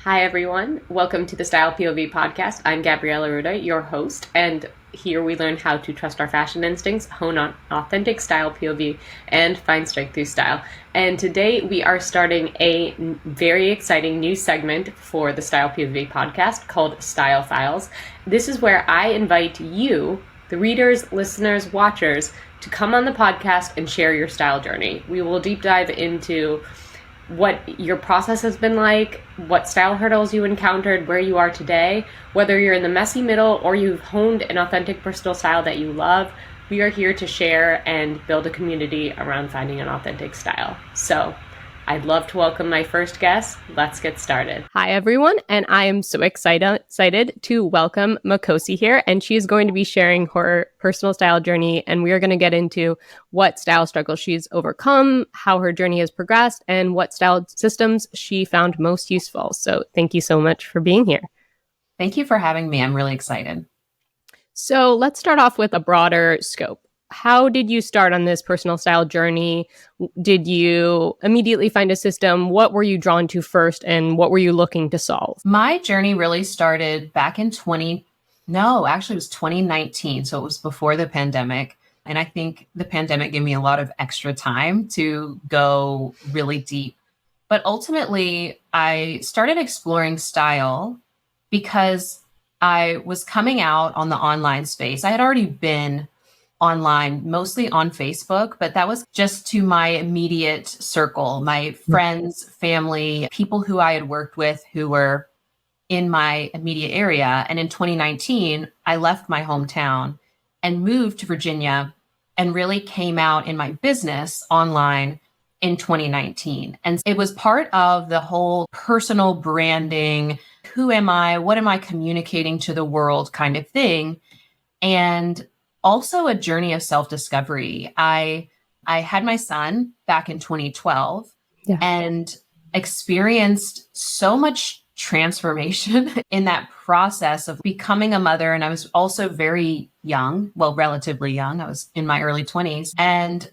Hi, everyone. Welcome to the Style POV podcast. I'm Gabriella Ruda, your host, and here we learn how to trust our fashion instincts, hone on authentic style POV, and find strength through style. And today we are starting a very exciting new segment for the Style POV podcast called Style Files. This is where I invite you, the readers, listeners, watchers, to come on the podcast and share your style journey. We will deep dive into what your process has been like, what style hurdles you encountered, where you are today, whether you're in the messy middle or you've honed an authentic personal style that you love. We are here to share and build a community around finding an authentic style. So I'd love to welcome my first guest. Let's get started. Hi, everyone. And I am so excited to welcome Makhosi here. And she is going to be sharing her personal style journey. And we are going to get into what style struggles she's overcome, how her journey has progressed, and what style systems she found most useful. So thank you so much for being here. Thank you for having me. I'm really excited. So let's start off with a broader scope. How did you start on this personal style journey? Did you immediately find a system? What were you drawn to first, and what were you looking to solve? My journey really started back in it was 2019. So it was before the pandemic. And I think the pandemic gave me a lot of extra time to go really deep. But ultimately, I started exploring style because I was coming out on the online space. I had already been online, mostly on Facebook, but that was just to my immediate circle, my friends, family, people who I had worked with who were in my immediate area. And in 2019, I left my hometown and moved to Virginia and really came out in my business online in 2019. And it was part of the whole personal branding. Who am I? What am I communicating to the world kind of thing? And also a journey of self-discovery. I had my son back in 2012 and experienced so much transformation in that process of becoming a mother. And I was also very young, well, relatively young. I was in my early 20s, and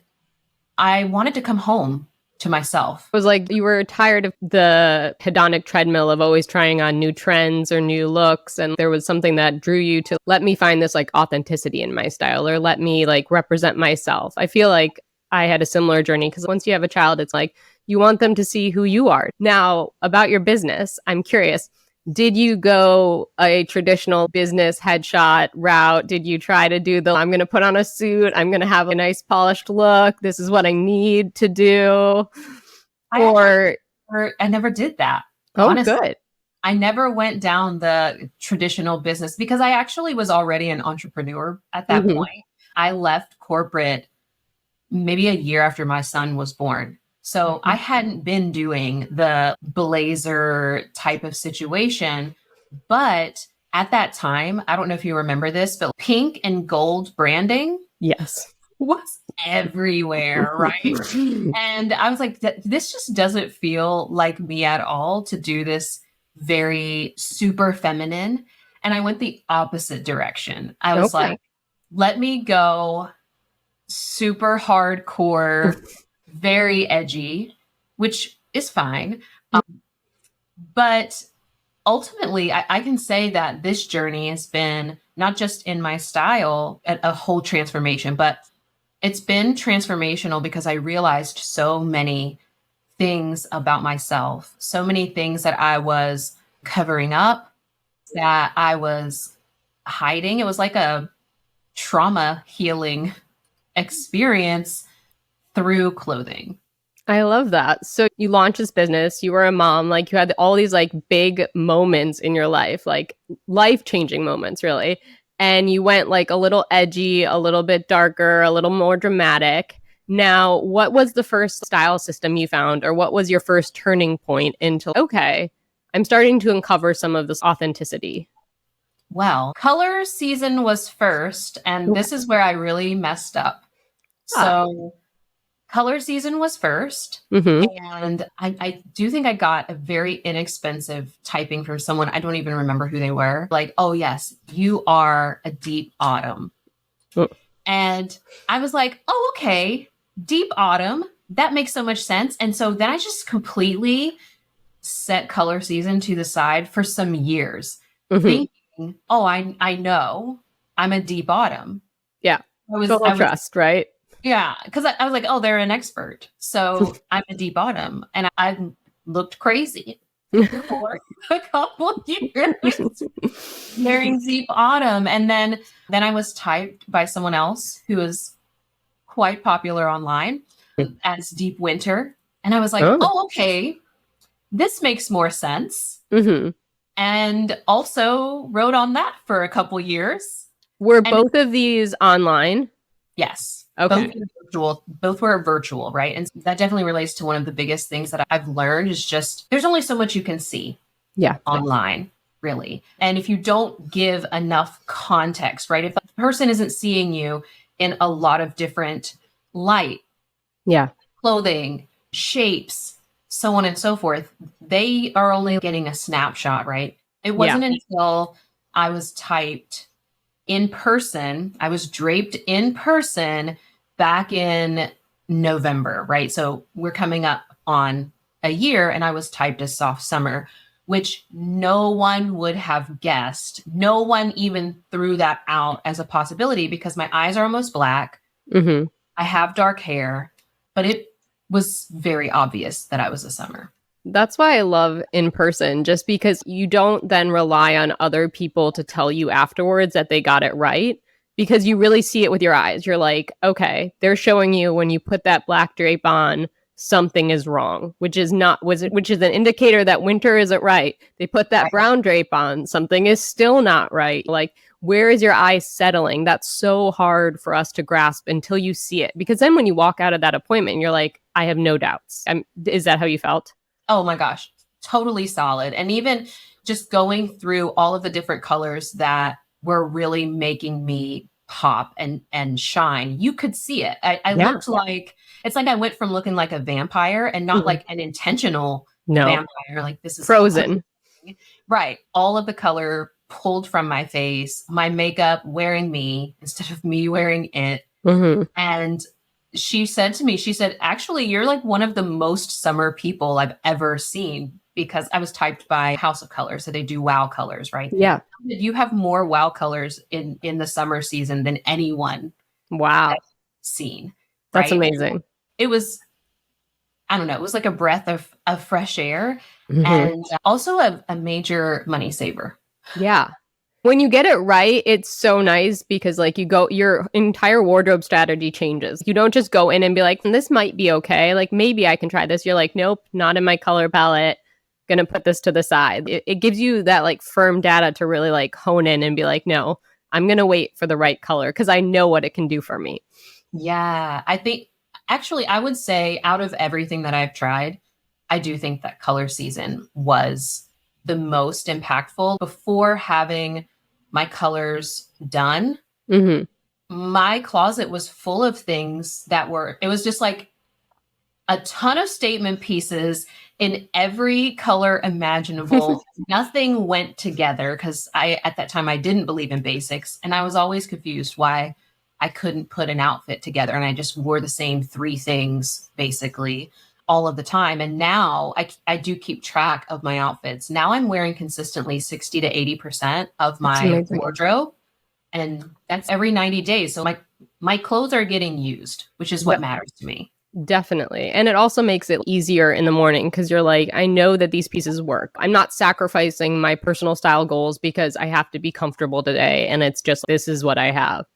I wanted to come home to myself. It was like you were tired of the hedonic treadmill of always trying on new trends or new looks, and there was something that drew you to let me find this like authenticity in my style, or let me like represent myself. I feel like I had a similar journey because once you have a child, it's like you want them to see who you are. Now, about your business, I'm curious. Did you go a traditional business headshot route? Did you try to do I'm going to put on a suit, I'm going to have a nice polished look, this is what I need to do? I never did that. Oh, honestly. Good. I never went down the traditional business because I actually was already an entrepreneur at that point. I left corporate maybe a year after my son was born. So I hadn't been doing the blazer type of situation. But at that time, I don't know if you remember this, but pink and gold branding. Yes. Was everywhere, right? And I was like, this just doesn't feel like me at all to do this very super feminine. And I went the opposite direction. I was like, let me go super hardcore, very edgy, which is fine. But ultimately, I can say that this journey has been not just in my style, a whole transformation, but it's been transformational because I realized so many things about myself, so many things that I was covering up, that I was hiding. It was like a trauma healing experience through clothing. I love that. So you launched this business, you were a mom, like you had all these like big moments in your life, like life-changing moments, really. And you went like a little edgy, a little bit darker, a little more dramatic. Now, what was the first style system you found, or what was your first turning point into, okay, I'm starting to uncover some of this authenticity? Well, color season was first, and this is where I really messed up. So color season was first, and I do think I got a very inexpensive typing from someone. I don't even remember who they were. Like, oh yes, you are a deep autumn. And I was like, oh, okay, deep autumn. That makes so much sense. And so then I just completely set color season to the side for some years, Mm-hmm. thinking, oh, I know I'm a deep autumn. Yeah. Total I was, trust, right? yeah, because I was like, oh, they're an expert. So I'm a deep autumn. And I looked crazy for a couple years wearing deep autumn. And then I was typed by someone else who was quite popular online as deep winter. And I was like, Oh. oh, okay, this makes more sense. Mm-hmm. And also wrote on that for a couple years. Were And both of these online? yes. Okay. Both were virtual, right? And that definitely relates to one of the biggest things that I've learned is just there's only so much you can see online, really. And if you don't give enough context, right? If the person isn't seeing you in a lot of different light, clothing, shapes, so on and so forth, they are only getting a snapshot, right? It wasn't until I was typed in person, I was draped in person back in November, right? So we're coming up on a year, and I was typed as soft summer, which no one would have guessed. No one even threw that out as a possibility because my eyes are almost black. Mm-hmm. I have dark hair, but it was very obvious that I was a summer. That's why I love in person, just because you don't then rely on other people to tell you afterwards that they got it right, because you really see it with your eyes. You're like, okay, they're showing you when you put that black drape on, something is wrong, which is an indicator that winter isn't right. They put that brown drape on, something is still not right. Like, where is your eye settling? That's so hard for us to grasp until you see it, because then when you walk out of that appointment, you're like, I have no doubts. Is that how you felt? Oh my gosh, totally solid. And even just going through all of the different colors that were really making me pop and shine, you could see it. I looked like, it's like I went from looking like a vampire and not like an intentional vampire, like this is Frozen. Right. All of the color pulled from my face, my makeup wearing me instead of me wearing it. Mm-hmm. And she said to me, actually, you're like one of the most summer people I've ever seen, because I was typed by House of Color. So they do wow colors, right? Yeah. You have more wow colors in the summer season than anyone. Wow. I've seen. That's right? amazing. It was, I don't know, it was like a breath of fresh air, Mm-hmm. and also a major money saver. Yeah. When you get it right, it's so nice, because like your entire wardrobe strategy changes. You don't just go in and be like, this might be okay. Like, maybe I can try this. You're like, nope, not in my color palette. Gonna put this to the side. It gives you that like firm data to really like hone in and be like, no, I'm gonna wait for the right color because I know what it can do for me. Yeah. I think actually I would say out of everything that I've tried, I do think that color season was the most impactful. Before having my colors done, Mm-hmm. my closet was full of things it was just like a ton of statement pieces in every color imaginable. Nothing went together because at that time, I didn't believe in basics. And I was always confused why I couldn't put an outfit together. And I just wore the same 3 things basically all of the time. And now I do keep track of my outfits. Now I'm wearing consistently 60 to 80% of my wardrobe. And that's every 90 days. So my clothes are getting used, which is what matters to me. Definitely. And it also makes it easier in the morning because you're like, I know that these pieces work. I'm not sacrificing my personal style goals because I have to be comfortable today. And it's just, this is what I have.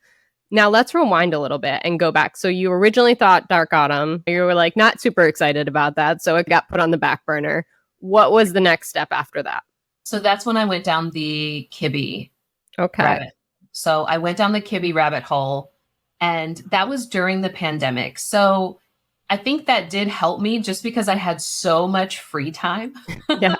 Now let's rewind a little bit and go back. So you originally thought Dark Autumn. You were like not super excited about that. So it got put on the back burner. What was the next step after that? So that's when I went down the kibbe rabbit. So I went down the kibbe rabbit hole, and that was during the pandemic. So I think that did help me just because I had so much free time. Yeah.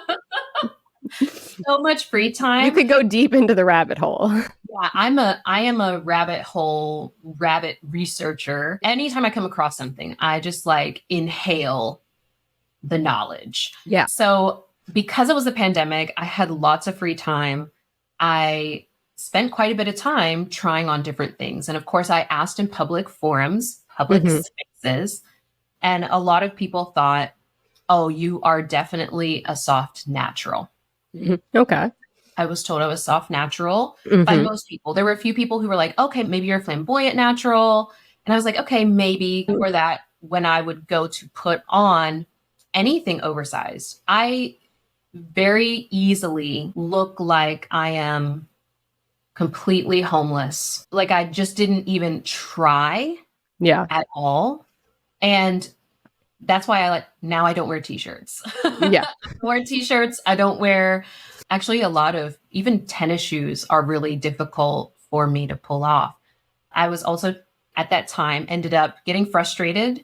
So much free time. You could go deep into the rabbit hole. Yeah, I am a rabbit researcher. Anytime I come across something, I just like inhale the knowledge. Yeah. So because it was a pandemic, I had lots of free time. I spent quite a bit of time trying on different things. And of course, I asked in public forums, public spaces, and a lot of people thought, oh, you are definitely a soft natural. Okay. I was told I was soft natural by Hmm. most people. There were a few people who were like, okay, maybe you're a flamboyant natural. And I was like, okay, maybe. Or that when I would go to put on anything oversized, I very easily look like I am completely homeless. Like I just didn't even try Yeah. at all. And that's why now I don't wear t-shirts. Yeah. I don't wear t-shirts. I don't wear actually a lot of even tennis shoes are really difficult for me to pull off. I was also at that time ended up getting frustrated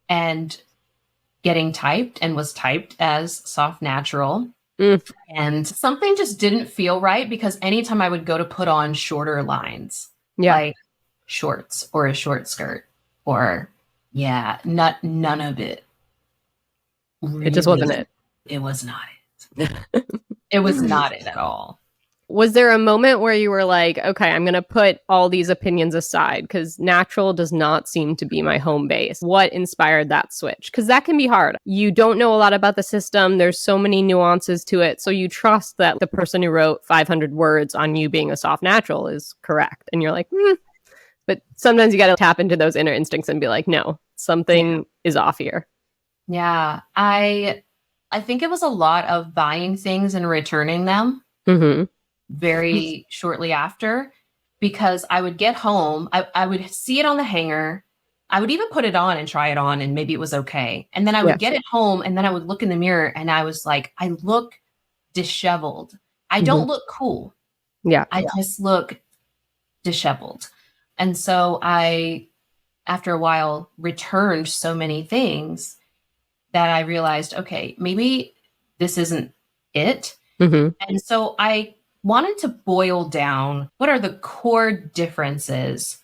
and getting typed and was typed as soft natural. Mm. And something just didn't feel right because anytime I would go to put on shorter lines, Yeah. like shorts or a short skirt or none of it It just wasn't really, it. it was not it. It was not it at all. Was there a moment where you were like, okay, I'm going to put all these opinions aside because natural does not seem to be my home base? What inspired that switch? Because that can be hard. You don't know a lot about the system. There's so many nuances to it. So you trust that the person who wrote 500 words on you being a soft natural is correct. And you're like, But sometimes you got to tap into those inner instincts and be like, no, something is off here. Yeah. I think it was a lot of buying things and returning them Mm-hmm. very shortly after because I would get home, I would see it on the hanger. I would even put it on and try it on and maybe it was okay. And then I would get it home and then I would look in the mirror and I was like, I look disheveled. I don't look cool. Yeah. I just look disheveled. And so I, after a while, returned so many things that I realized, okay, maybe this isn't it. Mm-hmm. And so I wanted to boil down what are the core differences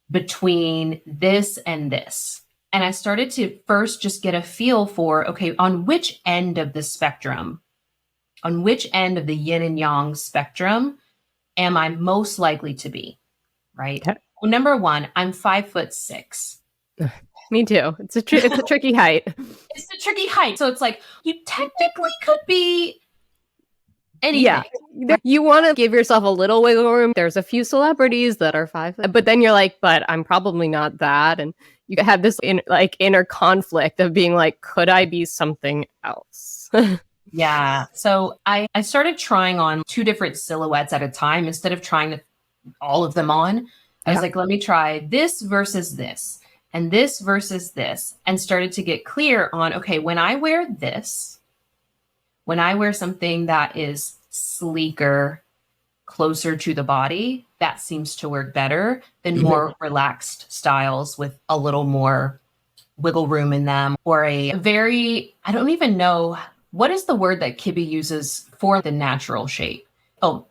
between this and this. And I started to first just get a feel for, okay, on which end of the spectrum, on which end of the yin and yang spectrum am I most likely to be, right? Okay. Well, number one, I'm 5'6". Me too. It's a tricky height. It's a tricky height. So it's like, you technically could be anything. Yeah. You want to give yourself a little wiggle room. There's a few celebrities that are 5', but then you're like, but I'm probably not that. And you have this inner conflict of being like, could I be something else? Yeah. So I started trying on 2 different silhouettes at a time instead of trying all of them on. I was like, let me try this versus this and this versus this, and started to get clear on, okay, when I wear this, when I wear something that is sleeker, closer to the body, that seems to work better than more relaxed styles with a little more wiggle room in them, or a very, I don't even know, what is the word that Kibbe uses for the natural shape? Oh,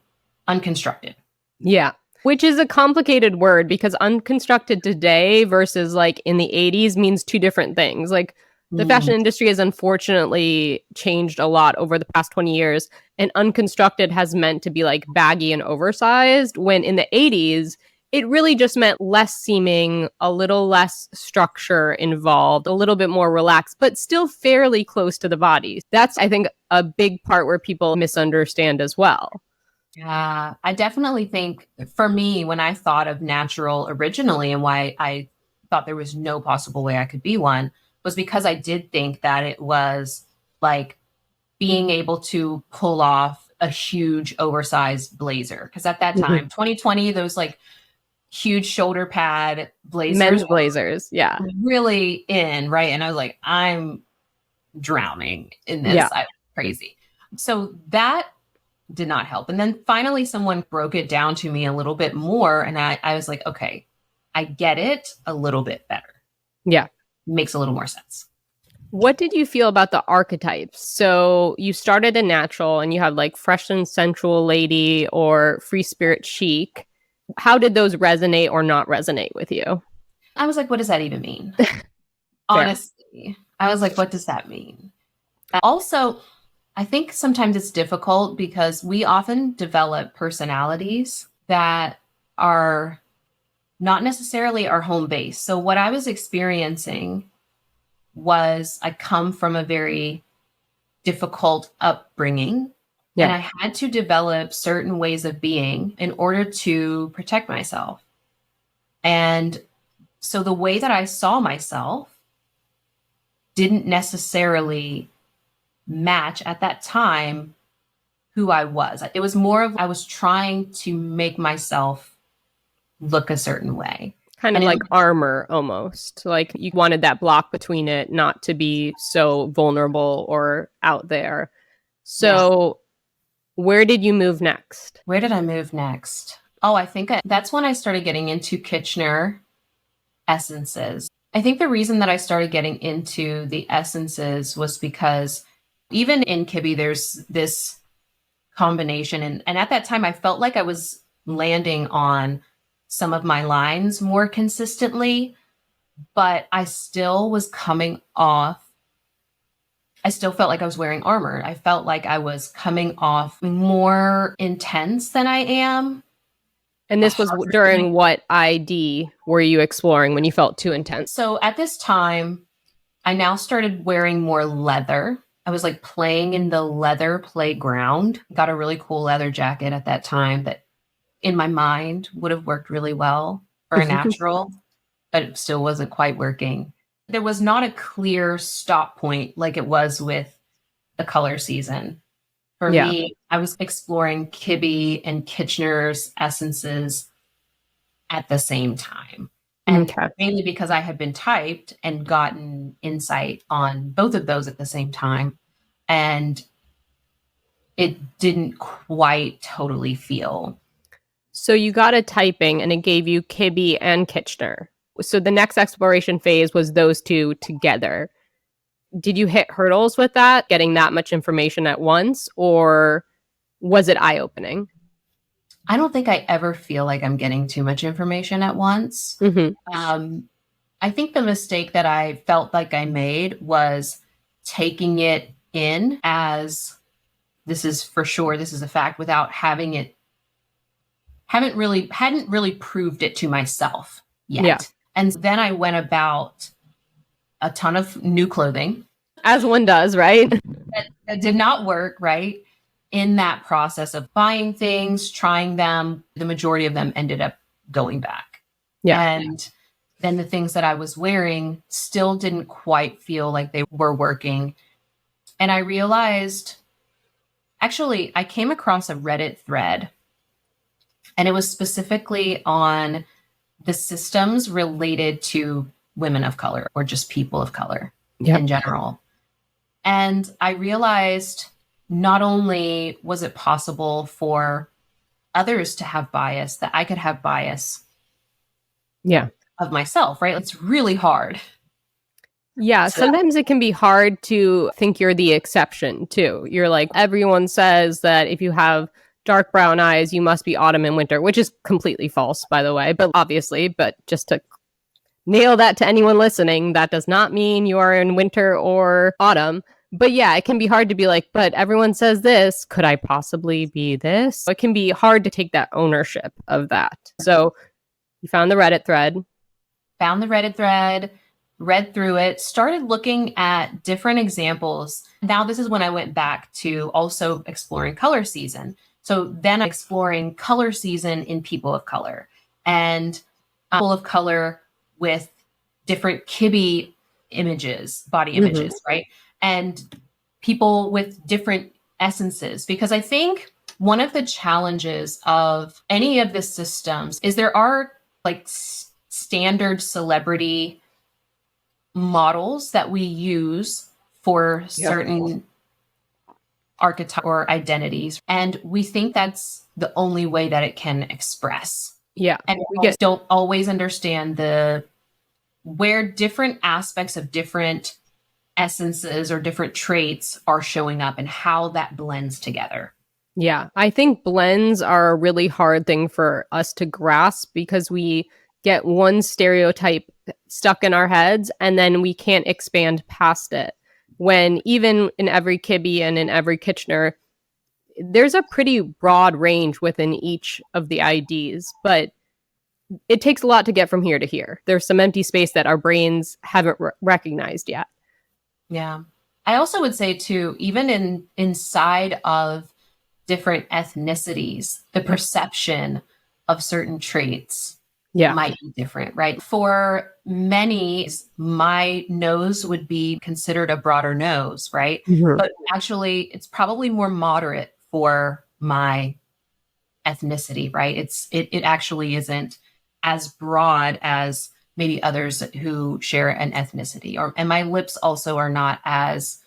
unconstructed. Yeah. Which is a complicated word because unconstructed today versus like in the 80s means 2 different things. Like the fashion industry has unfortunately changed a lot over the past 20 years, and unconstructed has meant to be like baggy and oversized, when in the 80s, it really just meant less seeming, a little less structure involved, a little bit more relaxed, but still fairly close to the body. That's, I think, a big part where people misunderstand as well. Yeah, I definitely think for me, when I thought of natural originally and why I thought there was no possible way I could be one, was because I did think that it was like being able to pull off a huge oversized blazer. Because at that time, 2020, those like huge shoulder pad blazers, Men's blazers, yeah. were really in, right? And I was like, I'm drowning in this. Yeah. I'm crazy. So that did not help. And then finally someone broke it down to me a little bit more. And I was like, okay, I get it a little bit better. Yeah. Makes a little more sense. What did you feel about the archetypes? So you started in natural and you have like fresh and sensual lady or free spirit chic. How did those resonate or not resonate with you? I was like, what does that even mean? Honestly, I was like, what does that mean? Also, I think sometimes it's difficult because we often develop personalities that are not necessarily our home base. So what I was experiencing was I come from a very difficult upbringing. Yeah. And I had to develop certain ways of being in order to protect myself. And so the way that I saw myself didn't necessarily match at that time who I was. It was more of I was trying to make myself look a certain way. Kind of And like armor almost. Like you wanted that block between it not to be so vulnerable or out there. So where did you move next? Where did I move next? Oh, I think that's when I started getting into Kitchener essences. I think the reason that I started getting into the essences was because even in kibbe, there's this combination. And at that time, I felt like I was landing on some of my lines more consistently, but I still was coming off. I still felt like I was wearing armor. I felt like I was coming off more intense than I am. And this was during what ID were you exploring when you felt too intense? So at this time, I now started wearing more leather. I was like playing in the leather playground. Got a really cool leather jacket at that time that in my mind would have worked really well for a natural, but it still wasn't quite working. There was not a clear stop point like it was with the color season. For me, I was exploring kibbe and Kitchener's essences at the same time. And mainly because I had been typed and gotten insight on both of those at the same time. And it didn't quite totally feel. So you got a typing and it gave you kibbe and Kitchener. So the next exploration phase was those two together. Did you hit hurdles with that, getting that much information at once, or was it eye-opening? I don't think I ever feel like I'm getting too much information at once. I think the mistake that I felt like I made was taking it in as this is for sure, this is a fact, without having it, hadn't really proved it to myself yet. Yeah. And then I went about a ton of new clothing. As one does, right? That did not work, right? In that process of buying things, trying them, the majority of them ended up going back. Yeah. And then the things that I was wearing still didn't quite feel like they were working. And I realized, actually, I came across a Reddit thread, and it was specifically on the systems related to women of color or just people of color in general. And I realized not only was it possible for others to have bias, that I could have bias of myself, right? It's really hard. Yeah, sometimes it can be hard to think you're the exception too. You're like, everyone says that if you have dark brown eyes, you must be autumn and winter, which is completely false, by the way, but just to nail that to anyone listening, that does not mean you are in winter or autumn. But yeah, it can be hard to be like, but everyone says this. Could I possibly be this? It can be hard to take that ownership of that. So you found the Reddit thread. Read through it, started looking at different examples. Now, this is when I went back to also exploring color season. So then exploring color season in people of color and people of color with different kibbe images, body images, right? And people with different essences. Because I think one of the challenges of any of the systems is there are like standard celebrity models that we use for certain archetypes or identities. And we think that's the only way that it can express. Yeah. And we don't always understand where different aspects of different essences or different traits are showing up and how that blends together. Yeah. I think blends are a really hard thing for us to grasp because we get one stereotype stuck in our heads and then we can't expand past it. When even in every kibbe and in every Kitchener, there's a pretty broad range within each of the IDs, but it takes a lot to get from here to here. There's some empty space that our brains haven't recognized yet. Yeah. I also would say too, even inside of different ethnicities, the perception of certain traits Yeah. might be different, right? For many, my nose would be considered a broader nose, right? Mhm. But actually, it's probably more moderate for my ethnicity, right? It actually isn't as broad as maybe others who share an ethnicity. Or and my lips also are not as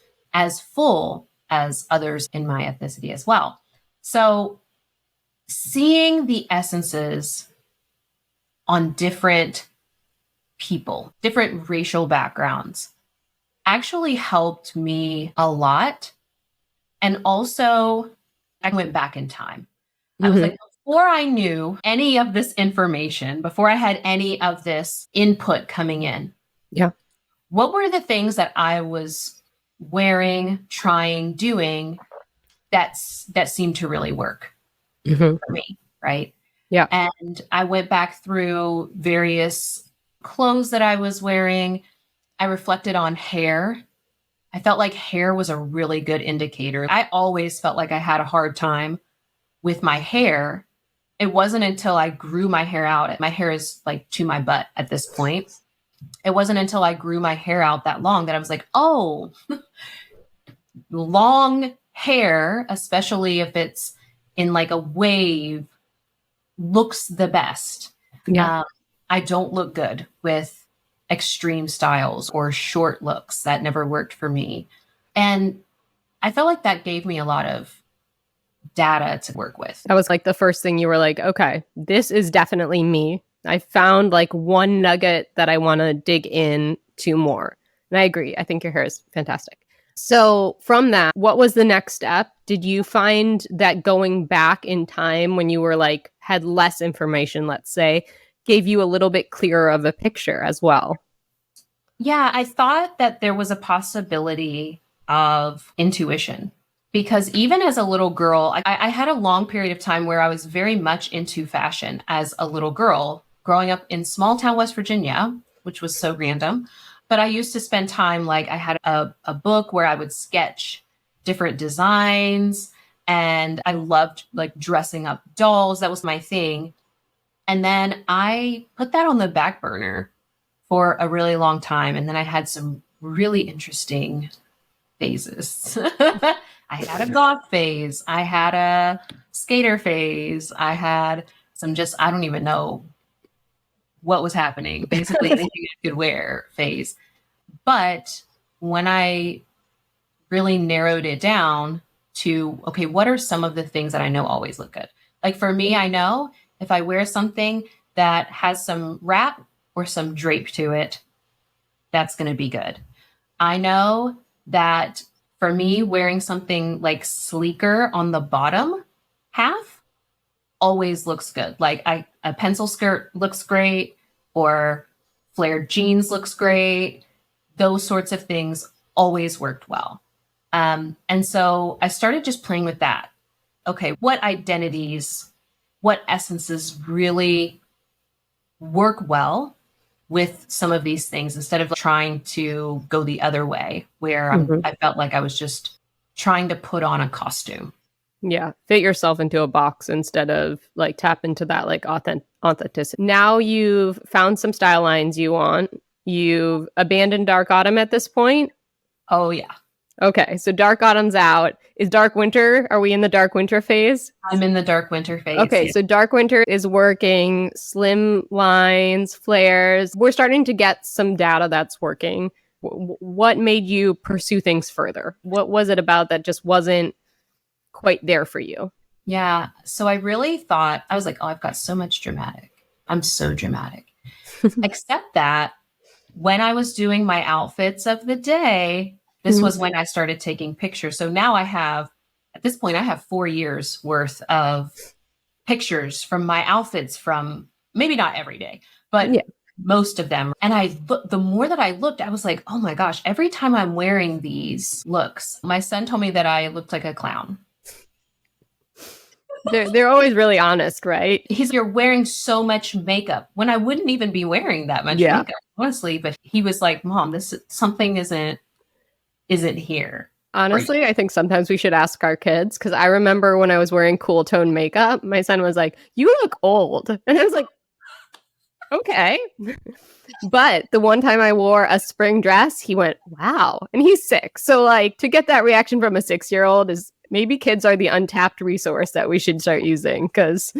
full as others in my ethnicity as well. So seeing the essences on different people, different racial backgrounds, actually helped me a lot. And also, I went back in time. I was Mhm. like, before I knew any of this information, before I had any of this input coming in, Yeah. what were the things that I was wearing, trying, doing that seemed to really work Mhm. for me, right? Yeah. And I went back through various clothes that I was wearing. I reflected on hair. I felt like hair was a really good indicator. I always felt like I had a hard time with my hair. It wasn't until I grew my hair out. My hair is like to my butt at this point. It wasn't until I grew my hair out that long that I was like, oh, long hair, especially if it's in like a wave, looks the best. Yeah. I don't look good with extreme styles or short looks. That never worked for me. And I felt like that gave me a lot of data to work with. That was like the first thing you were like, okay, this is definitely me. I found like one nugget that I want to dig in to more. And I agree. I think your hair is fantastic. So, from that, what was the next step? Did you find that going back in time when you were like, had less information, let's say, gave you a little bit clearer of a picture as well? Yeah, I thought that there was a possibility of intuition because even as a little girl, I had a long period of time where I was very much into fashion as a little girl growing up in small town West Virginia, which was so random. But I used to spend time like I had a book where I would sketch different designs and I loved like dressing up dolls. That was my thing. And then I put that on the back burner for a really long time. And then I had some really interesting phases. I had a goth phase. I had a skater phase. I had some just, I don't even know what was happening. Basically, anything I could wear phase. But when I really narrowed it down to, okay, what are some of the things that I know always look good? Like for me, I know if I wear something that has some wrap or some drape to it, that's going to be good. I know that for me, wearing something like sleeker on the bottom half always looks good. Like a pencil skirt looks great, or flared jeans looks great. Those sorts of things always worked well. And so I started just playing with that. Okay, what identities, what essences really work well with some of these things instead of trying to go the other way where Mhm. I felt like I was just trying to put on a costume. Yeah, fit yourself into a box instead of like tap into that like authenticity. Now you've found some style lines you want. You've abandoned Dark Autumn at this point. Oh, yeah. Okay, so Dark Autumn's out. Is Dark Winter? Are we in the Dark Winter phase? I'm in the dark winter phase. Okay, Yeah. so Dark Winter is working, slim lines, flares. We're starting to get some data that's working. What made you pursue things further? What was it about that just wasn't quite there for you? Yeah. So I really thought, I was like, oh, I've got so much dramatic. I'm so dramatic. Except that when I was doing my outfits of the day, this was when I started taking pictures. So now I have, at this point, I have 4 years worth of pictures from my outfits from maybe not every day, but Yeah. most of them. And the more that I looked, I was like, oh my gosh, every time I'm wearing these looks, my son told me that I looked like a clown. They're always really honest, right? You're wearing so much makeup when I wouldn't even be wearing that much makeup, honestly. But he was like, Mom, something isn't isn't here. Honestly, I think sometimes we should ask our kids, because I remember when I was wearing cool tone makeup, my son was like, "You look old." And I was like, okay. But the one time I wore a spring dress, he went, "Wow." And he's 6. So like to get that reaction from a 6-year-old is maybe kids are the untapped resource that we should start using, because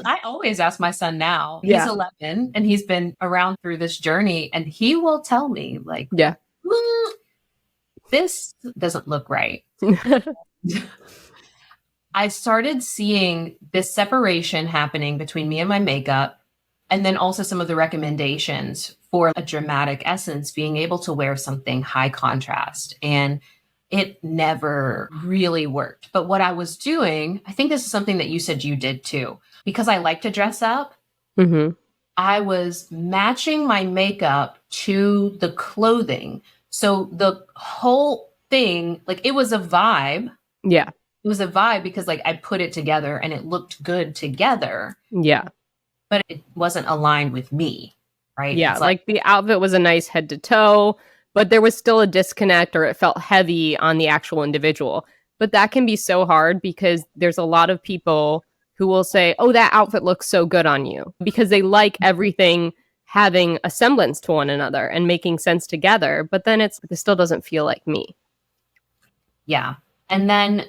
I always ask my son now. Yeah. He's 11 and he's been around through this journey, and he will tell me like, yeah. This doesn't look right. I started seeing this separation happening between me and my makeup, and then also some of the recommendations for a dramatic essence, being able to wear something high contrast. And it never really worked. But what I was doing, I think this is something that you said you did too, because I like to dress up. Mm-hmm. I was matching my makeup to the clothing. So the whole thing, like it was a vibe. Yeah. It was a vibe because like I put it together and it looked good together. Yeah. But it wasn't aligned with me, right? Yeah. It's Like the outfit was a nice head to toe, but there was still a disconnect, or it felt heavy on the actual individual. But that can be so hard because there's a lot of people who will say, "Oh, that outfit looks so good on you," because they like everything having a semblance to one another and making sense together. But then it still doesn't feel like me. Yeah. And then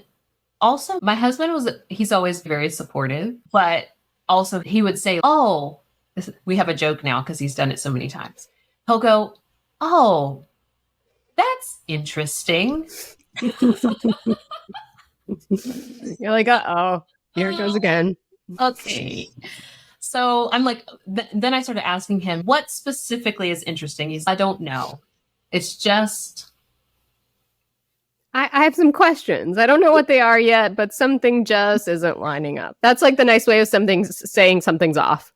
also my husband he's always very supportive, but also he would say, "Oh," we have a joke now because he's done it so many times. He'll go, "Oh, that's interesting." You're like, "Uh-oh, here it goes again." Okay. So I'm like, then I started asking him, what specifically is interesting? He's, "I don't know. It's just." I have some questions. I don't know what they are yet, but something just isn't lining up. That's like the nice way of saying something's off.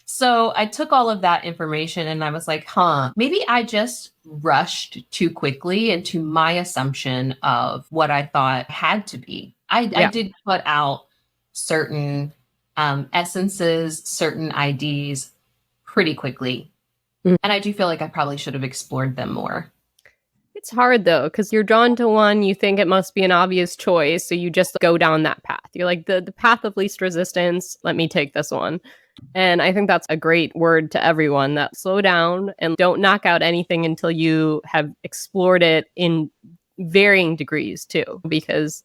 So I took all of that information and I was like, maybe I just rushed too quickly into my assumption of what I thought had to be. I did put out certain essences, certain IDs pretty quickly. Mm. And I do feel like I probably should have explored them more. It's hard though, because you're drawn to one, you think it must be an obvious choice, so you just go down that path. You're like, the path of least resistance, let me take this one. And I think that's a great word to everyone, that slow down and don't knock out anything until you have explored it in varying degrees too, because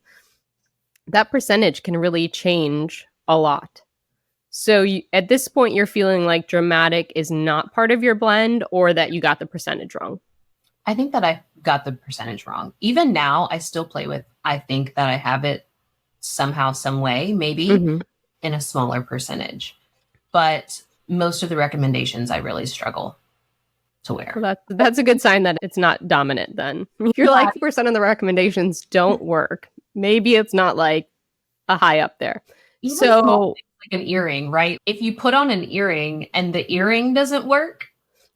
that percentage can really change a lot. So at this point, you're feeling like dramatic is not part of your blend, or that you got the percentage wrong? I think that I got the percentage wrong. Even now, I still play with, I think that I have it somehow, some way, maybe in a smaller percentage. But most of the recommendations, I really struggle to wear. Well, that's a good sign that it's not dominant then. If you're like, percent of the recommendations don't work, maybe it's not like a high up there. Even so like an earring, right? If you put on an earring and the earring doesn't work.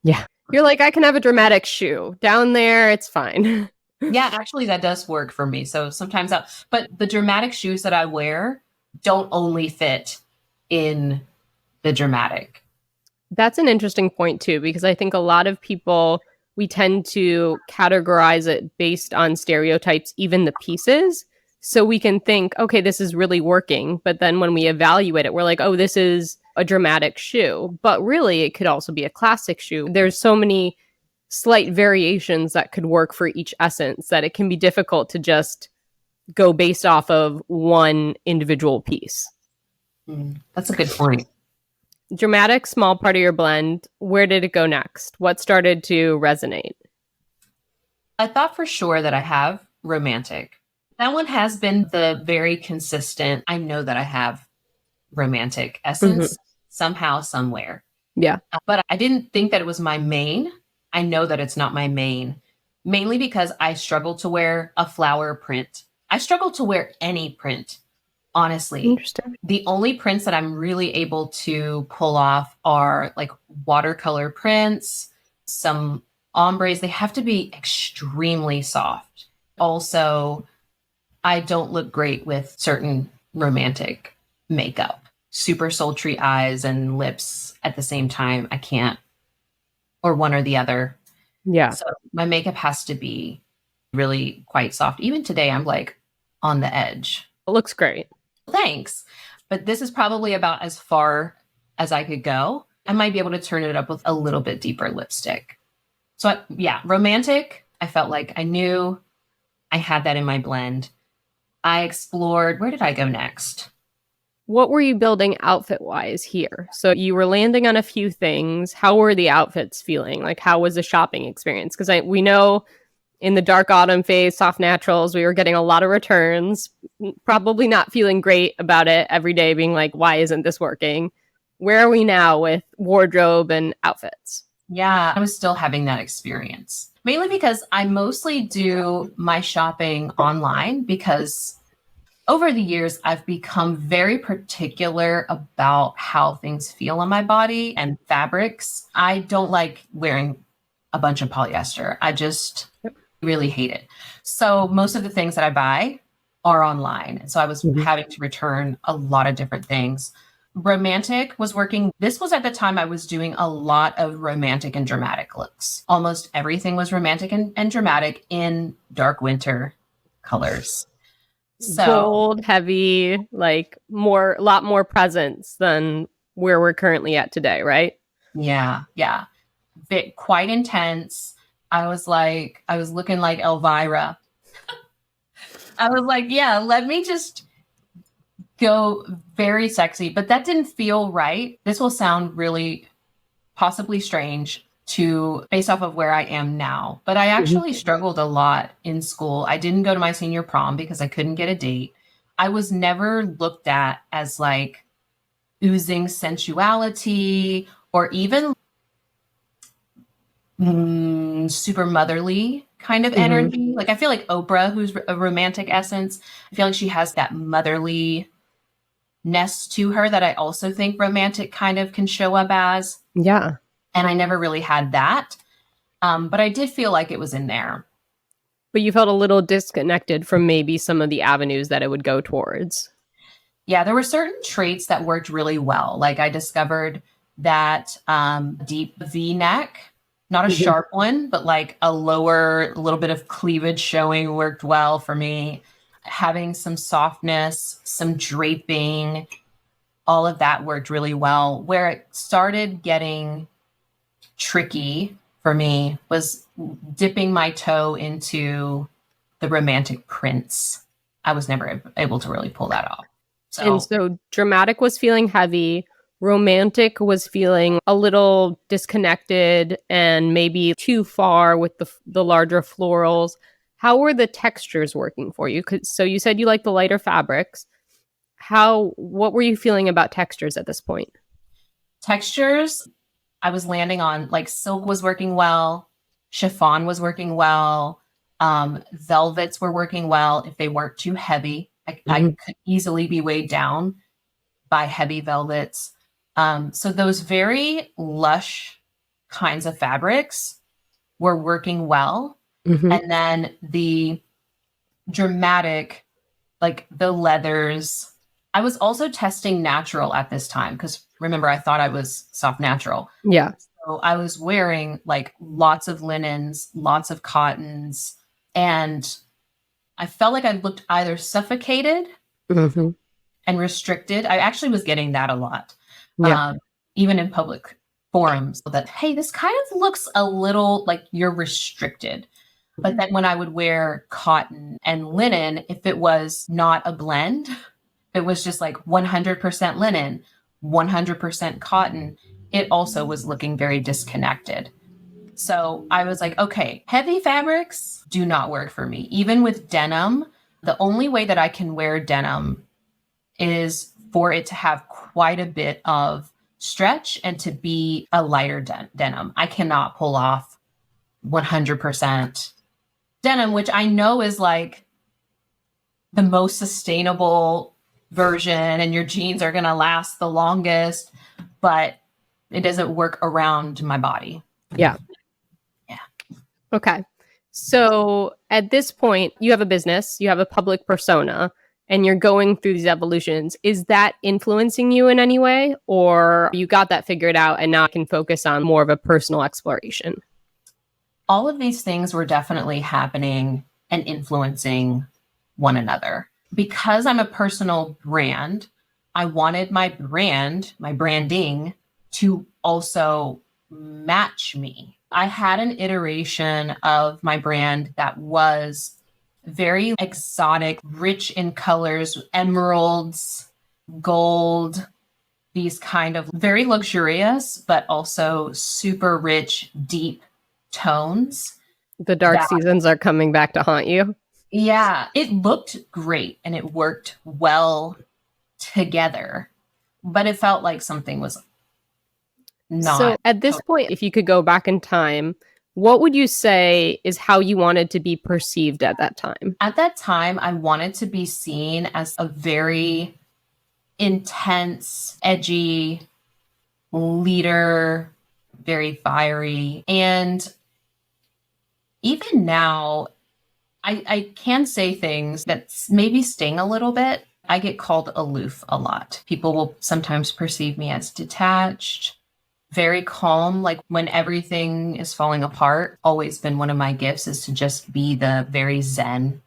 Yeah. You're like, I can have a dramatic shoe. Down there, it's fine. Yeah, actually, that does work for me. So sometimes but the dramatic shoes that I wear don't only fit in the dramatic. That's an interesting point too, because I think a lot of people, we tend to categorize it based on stereotypes, even the pieces. So we can think, okay, this is really working. But then when we evaluate it, we're like, oh, this is a dramatic shoe. But really, it could also be a classic shoe. There's so many slight variations that could work for each essence that it can be difficult to just go based off of one individual piece. That's a good point. Dramatic, small part of your blend. Where did it go next? What started to resonate? I thought for sure that I have romantic. That one has been the very consistent. I know that I have romantic essence somehow, somewhere. Yeah. But I didn't think that it was my main. I know that it's not my main, mainly because I struggle to wear a flower print. I struggle to wear any print, honestly. Interesting. The only prints that I'm really able to pull off are like watercolor prints, some ombres. They have to be extremely soft. Also, I don't look great with certain romantic makeup. Super sultry eyes and lips at the same time. I can't, or one or the other. Yeah. So my makeup has to be really quite soft. Even today, I'm like on the edge. It looks great. Thanks. But this is probably about as far as I could go. I might be able to turn it up with a little bit deeper lipstick. So yeah, romantic. I felt like I knew I had that in my blend. I explored, where did I go next? What were you building outfit-wise here? So you were landing on a few things. How were the outfits feeling? Like, how was the shopping experience? Because we know in the dark autumn phase, soft naturals, we were getting a lot of returns, probably not feeling great about it every day, being like, why isn't this working? Where are we now with wardrobe and outfits? Yeah, I was still having that experience. Mainly because I mostly do my shopping online because over the years, I've become very particular about how things feel on my body and fabrics. I don't like wearing a bunch of polyester. I just really hate it. So most of the things that I buy are online. And so I was having to return a lot of different things. Romantic was working. This was at the time I was doing a lot of romantic and dramatic looks. Almost everything was romantic and dramatic in dark winter colors. So bold, heavy, like a lot more presence than where we're currently at today, right? Yeah. Quite intense. I was looking like Elvira. I was like, yeah, let me just go very sexy, but that didn't feel right. This will sound really possibly strange based off of where I am now. But I actually struggled a lot in school. I didn't go to my senior prom because I couldn't get a date. I was never looked at as like oozing sensuality or even super motherly kind of energy. Like I feel like Oprah, who's a romantic essence, I feel like she has that motherliness to her that I also think romantic kind of can show up as. Yeah. And I never really had that. But I did feel like it was in there. But you felt a little disconnected from maybe some of the avenues that it would go towards. Yeah, there were certain traits that worked really well. Like I discovered that deep V-neck, not a sharp one, but like a little bit of cleavage showing worked well for me. Having some softness, some draping, all of that worked really well. Where it started getting tricky for me was dipping my toe into the romantic prints. I was never able to really pull that off. So dramatic was feeling heavy. Romantic was feeling a little disconnected and maybe too far with the larger florals. How were the textures working for you? So you said you like the lighter fabrics. What were you feeling about textures at this point? Textures, I was landing on like silk was working well, chiffon was working well, velvets were working well if they weren't too heavy. I could easily be weighed down by heavy velvets. So those very lush kinds of fabrics were working well. And then the dramatic, like the leathers. I was also testing natural at this time because remember, I thought I was soft natural. Yeah. So I was wearing like lots of linens, lots of cottons, and I felt like I looked either suffocated and restricted. I actually was getting that a lot, even in public forums, that, hey, this kind of looks a little like you're restricted. But then when I would wear cotton and linen, if it was not a blend, it was just like 100% linen, 100% cotton, it also was looking very disconnected. So I was like, okay, heavy fabrics do not work for me. Even with denim, the only way that I can wear denim is for it to have quite a bit of stretch and to be a lighter denim. I cannot pull off 100% denim, which I know is like the most sustainable version and your jeans are going to last the longest, but it doesn't work around my body. Yeah. Okay. So at this point, you have a business, you have a public persona, and you're going through these evolutions. Is that influencing you in any way? Or you got that figured out and now I can focus on more of a personal exploration? All of these things were definitely happening and influencing one another. Because I'm a personal brand, I wanted my branding to also match me. I had an iteration of my brand that was very exotic, rich in colors, emeralds, gold, these kind of very luxurious, but also super rich, deep tones. The dark seasons are coming back to haunt you. Yeah, it looked great and it worked well together, but it felt like something was not. So at this point, if you could go back in time, what would you say is how you wanted to be perceived at that time? At that time, I wanted to be seen as a very intense, edgy leader, very fiery. And even now, I can say things that maybe sting a little bit. I get called aloof a lot. People will sometimes perceive me as detached, very calm, like when everything is falling apart. Always been one of my gifts is to just be the very zen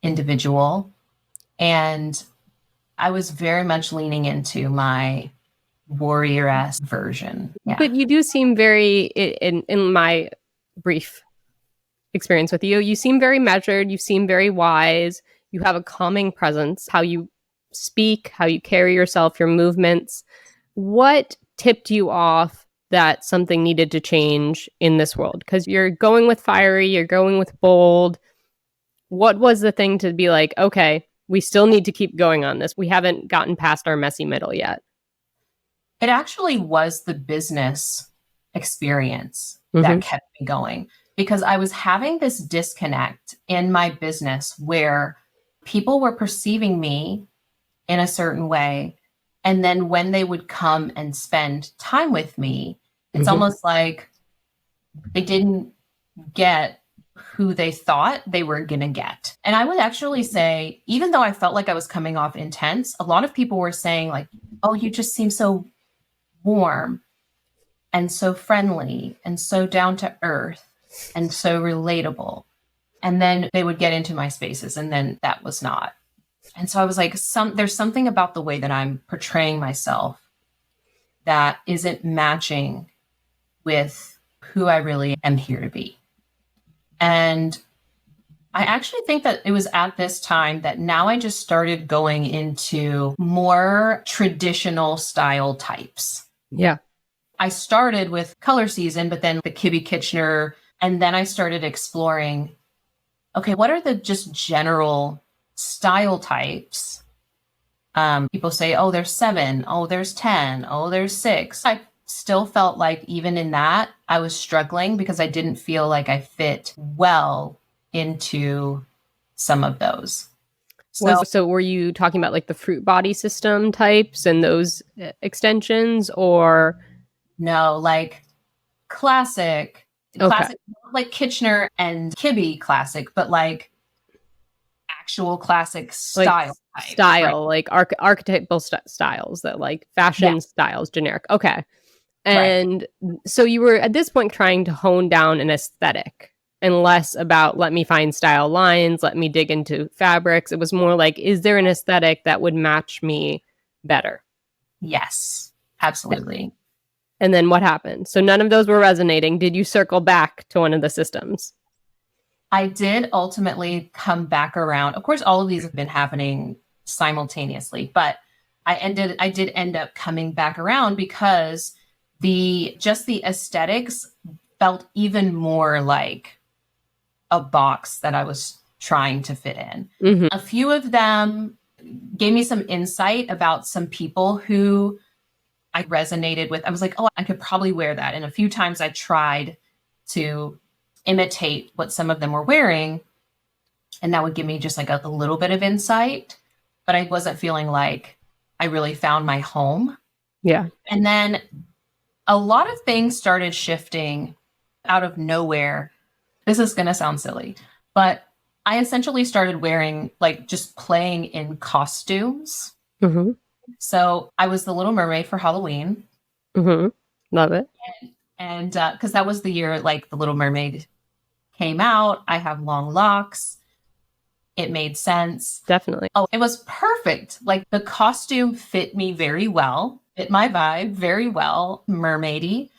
individual. And I was very much leaning into my warrior-esque version. Yeah. But you do seem very, in my brief experience with you, you seem very measured, you seem very wise, you have a calming presence, how you speak, how you carry yourself, your movements. What tipped you off that something needed to change in this world? Because you're going with fiery, you're going with bold. What was the thing to be like, okay, we still need to keep going on this. We haven't gotten past our messy middle yet. It actually was the business experience that kept me going, because I was having this disconnect in my business where people were perceiving me in a certain way. And then when they would come and spend time with me, it's almost like they didn't get who they thought they were going to get. And I would actually say, even though I felt like I was coming off intense, a lot of people were saying like, oh, you just seem so warm and so friendly and so down to earth and so relatable. And then they would get into my spaces and then that was not. And so I was like, there's something about the way that I'm portraying myself that isn't matching with who I really am here to be. And I actually think that it was at this time that now I just started going into more traditional style types. Yeah. I started with Color Season, but then the Kibbe Kitchener. And then I started exploring, okay, what are the just general style types? People say, oh, there's 7. Oh, there's 10. Oh, there's 6. I still felt like even in that, I was struggling because I didn't feel like I fit well into some of those. So were you talking about like the fruit body system types and those extensions, or? No, like classic, like Kitchener and Kibbe classic, but like actual classic style like type, style, right? Like archetypal styles that like fashion styles, generic. Okay. And so you were at this point trying to hone down an aesthetic and less about let me find style lines, let me dig into fabrics. It was more like, is there an aesthetic that would match me better? Yes, absolutely. And then what happened? So none of those were resonating. Did you circle back to one of the systems? I did ultimately come back around. Of course, all of these have been happening simultaneously, but I did end up coming back around because the aesthetics felt even more like a box that I was trying to fit in. A few of them gave me some insight about some people who I resonated with. I was like, oh, I could probably wear that. And a few times I tried to imitate what some of them were wearing, and that would give me just like a little bit of insight, but I wasn't feeling like I really found my home. Yeah. And then a lot of things started shifting out of nowhere. This is going to sound silly, but I essentially started wearing, like, just playing in costumes. So I was the Little Mermaid for Halloween. Love it. And because that was the year, like, the Little Mermaid came out. I have long locks. It made sense. Definitely. Oh, it was perfect. Like the costume fit me very well, fit my vibe very well, mermaidy.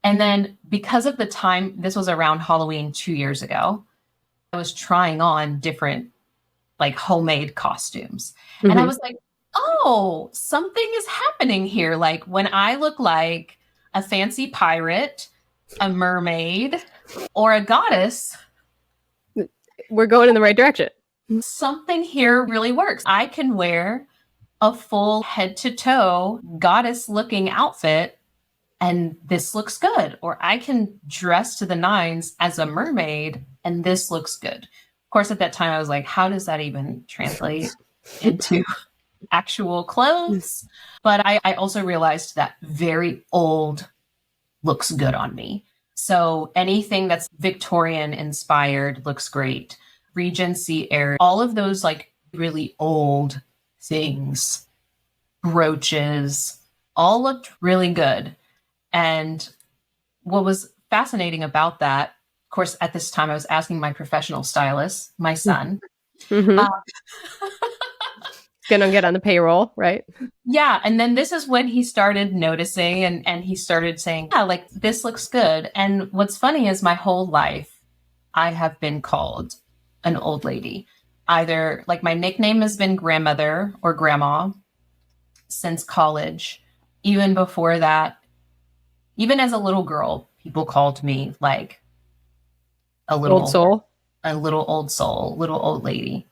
And then because of the time, this was around Halloween 2 years ago, I was trying on different like homemade costumes. And I was like, oh, something is happening here. Like when I look like a fancy pirate, a mermaid, or a goddess, We're going in the right direction. something here really works. I can wear a full head to toe goddess looking outfit and this looks good. Or I can dress to the nines as a mermaid and this looks good. Of course, at that time, I was like, how does that even translate into actual clothes? But I also realized that very old looks good on me. So anything that's Victorian inspired looks great. Regency era, all of those like really old things, brooches, all looked really good. And what was fascinating about that, of course, at this time, I was asking my professional stylist, my son. Gonna get on the payroll, right? Yeah. And then this is when he started noticing and he started saying, yeah, like this looks good. And what's funny is my whole life, I have been called an old lady. Either like my nickname has been grandmother or grandma since college. Even before that, even as a little girl, people called me like a little Old soul. a little old soul, little old lady.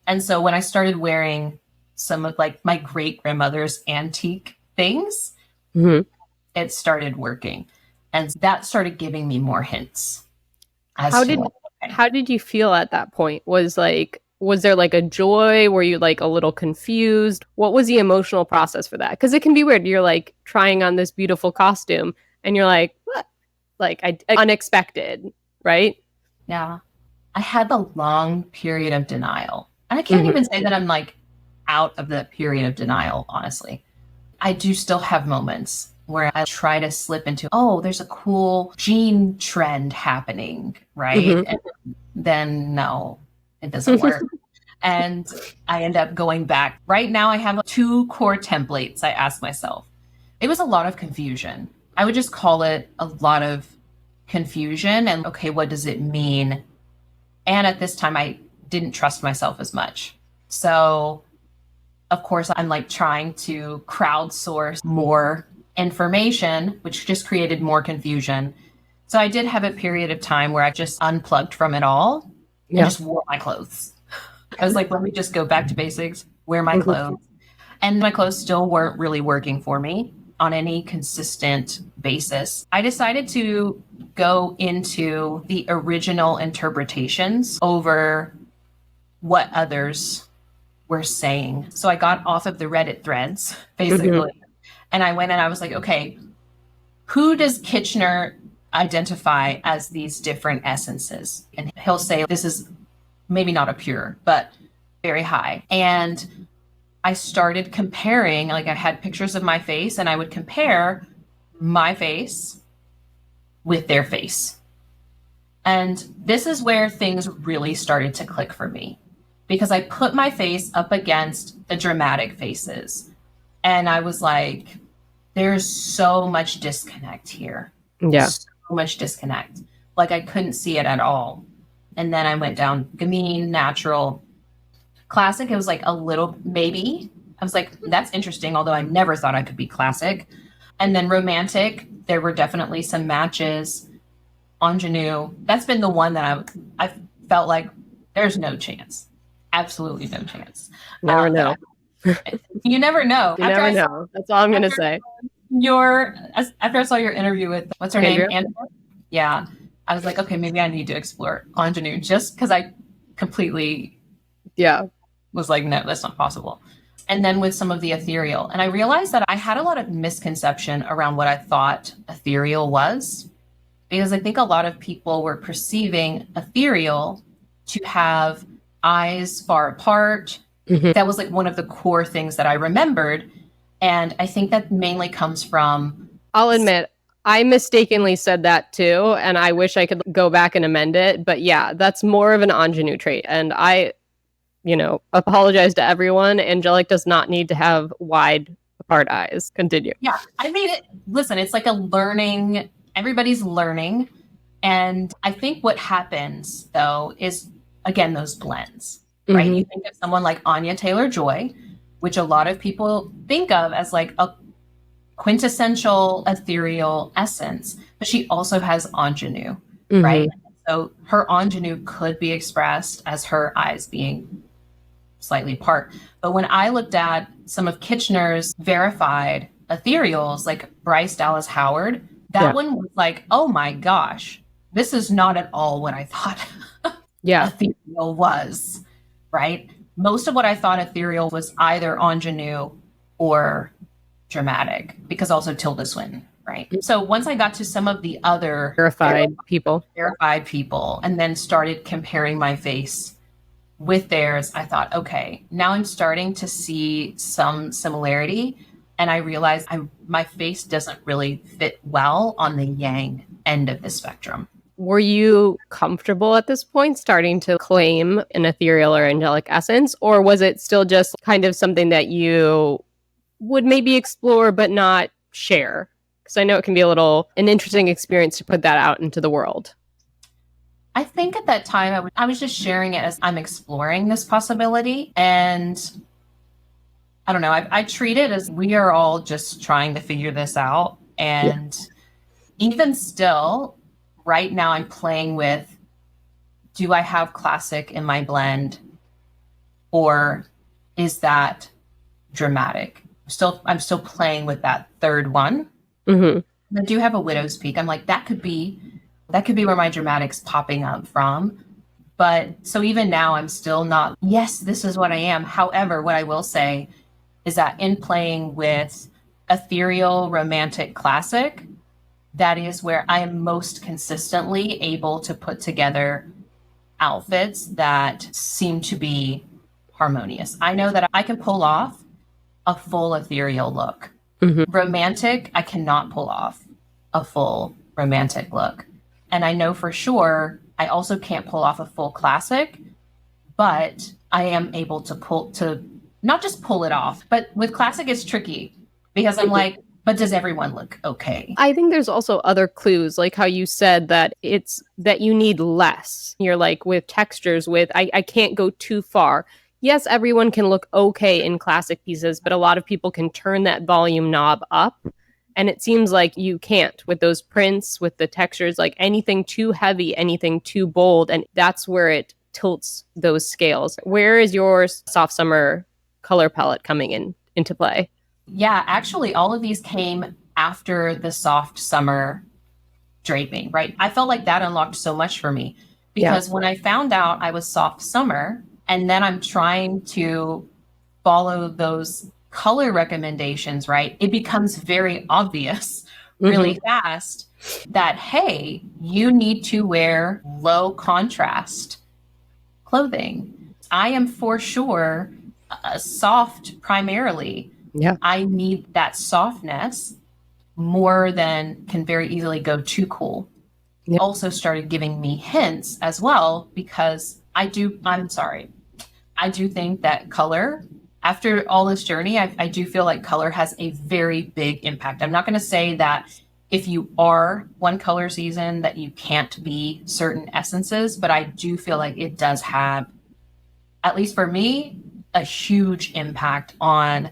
And so when I started wearing some of like my great grandmother's antique things, it started working. And that started giving me more hints. How did you feel at that point? Was there like a joy? Were you like a little confused? What was the emotional process for that? Because it can be weird. You're like trying on this beautiful costume and you're like, what? Like unexpected, right? Yeah. I had the long period of denial. And I can't even say that I'm like out of the period of denial, honestly. I do still have moments where I try to slip into, oh, there's a cool jean trend happening, right? And then no, it doesn't work. And I end up going back. Right now, I have 2 core templates I ask myself. It was a lot of confusion. I would just call it a lot of confusion and, okay, what does it mean? And at this time, I didn't trust myself as much. So, of course, I'm like trying to crowdsource more information, which just created more confusion. So I did have a period of time where I just unplugged from it all and just wore my clothes. I was like, let me just go back to basics, wear my clothes. And my clothes still weren't really working for me on any consistent basis. I decided to go into the original interpretations over what others were saying. So I got off of the Reddit threads, basically. And I went and I was like, okay, who does Kitchener identify as these different essences? And he'll say, this is maybe not a pure, but very high. And I started comparing, like I had pictures of my face and I would compare my face with their face. And this is where things really started to click for me because I put my face up against the dramatic faces. And I was like, there's so much disconnect here. Yeah. So much disconnect. Like I couldn't see it at all. And then I went down gamine, natural, classic. It was like a little, maybe. I was like, that's interesting, although I never thought I could be classic. And then romantic, there were definitely some matches. Ingenue, that's been the one that I felt like there's no chance. Absolutely no chance. Never know. You never know. You never know. That's all I'm going to say. After I saw your interview with, what's her name? Andrew? Yeah. I was like, okay, maybe I need to explore ingenue just because I completely was like, no, that's not possible. And then with some of the ethereal. And I realized that I had a lot of misconception around what I thought ethereal was. Because I think a lot of people were perceiving ethereal to have eyes far apart. That was like one of the core things that I remembered. And I think that mainly comes from... I'll admit, I mistakenly said that too, and I wish I could go back and amend it. But yeah, that's more of an ingenue trait. And I, apologize to everyone. Angelic does not need to have wide apart eyes. Continue. Yeah. I mean, listen, it's like everybody's learning. And I think what happens though is, again, those blends, right? Mhm. You think of someone like Anya Taylor-Joy, which a lot of people think of as like a quintessential ethereal essence, but she also has ingenue, right? So her ingenue could be expressed as her eyes being slightly apart. But when I looked at some of Kitchener's verified ethereals, like Bryce Dallas Howard, that one was like, oh my gosh, this is not at all what I thought ethereal was, right? Most of what I thought ethereal was either ingenue or dramatic, because also Tilda Swinton, right? So once I got to some of the other verified people, and then started comparing my face with theirs, I thought, okay, now I'm starting to see some similarity. And I realized my face doesn't really fit well on the yang end of the spectrum. Were you comfortable at this point starting to claim an ethereal or angelic essence? Or was it still just kind of something that you would maybe explore but not share? Because I know it can be an interesting experience to put that out into the world. I think at that time, I was just sharing it as I'm exploring this possibility. And I don't know, I treat it as we are all just trying to figure this out. And even still, right now I'm playing with, do I have classic in my blend? Or is that dramatic? I'm still playing with that third one. Mm-hmm. I do have a widow's peak. I'm like, that could be where my dramatic's popping up from. But so even now I'm still not, yes, this is what I am. However, what I will say is that in playing with ethereal, romantic, classic, that is where I am most consistently able to put together outfits that seem to be harmonious. I know that I can pull off a full ethereal look. Mm-hmm. Romantic, I cannot pull off a full romantic look. And I know for sure I also can't pull off a full classic, but I am able to not just pull it off, but with classic it's tricky because I'm like, but does everyone look okay? I think there's also other clues, like how you said that it's that you need less. You're like with textures, I can't go too far. Yes, everyone can look okay in classic pieces, but a lot of people can turn that volume knob up. And it seems like you can't with those prints, with the textures, like anything too heavy, anything too bold. And that's where it tilts those scales. Where is your soft summer color palette coming into play? Yeah, actually, all of these came after the soft summer draping, right? I felt like that unlocked so much for me because when I found out I was soft summer and then I'm trying to follow those color recommendations, right? It becomes very obvious really fast that, hey, you need to wear low contrast clothing. I am for sure soft primarily. Yeah. I need that softness more than can very easily go too cool. Yeah. Also started giving me hints as well because I do think that color, after all this journey, I do feel like color has a very big impact. I'm not going to say that if you are one color season that you can't be certain essences, but I do feel like it does have, at least for me, a huge impact on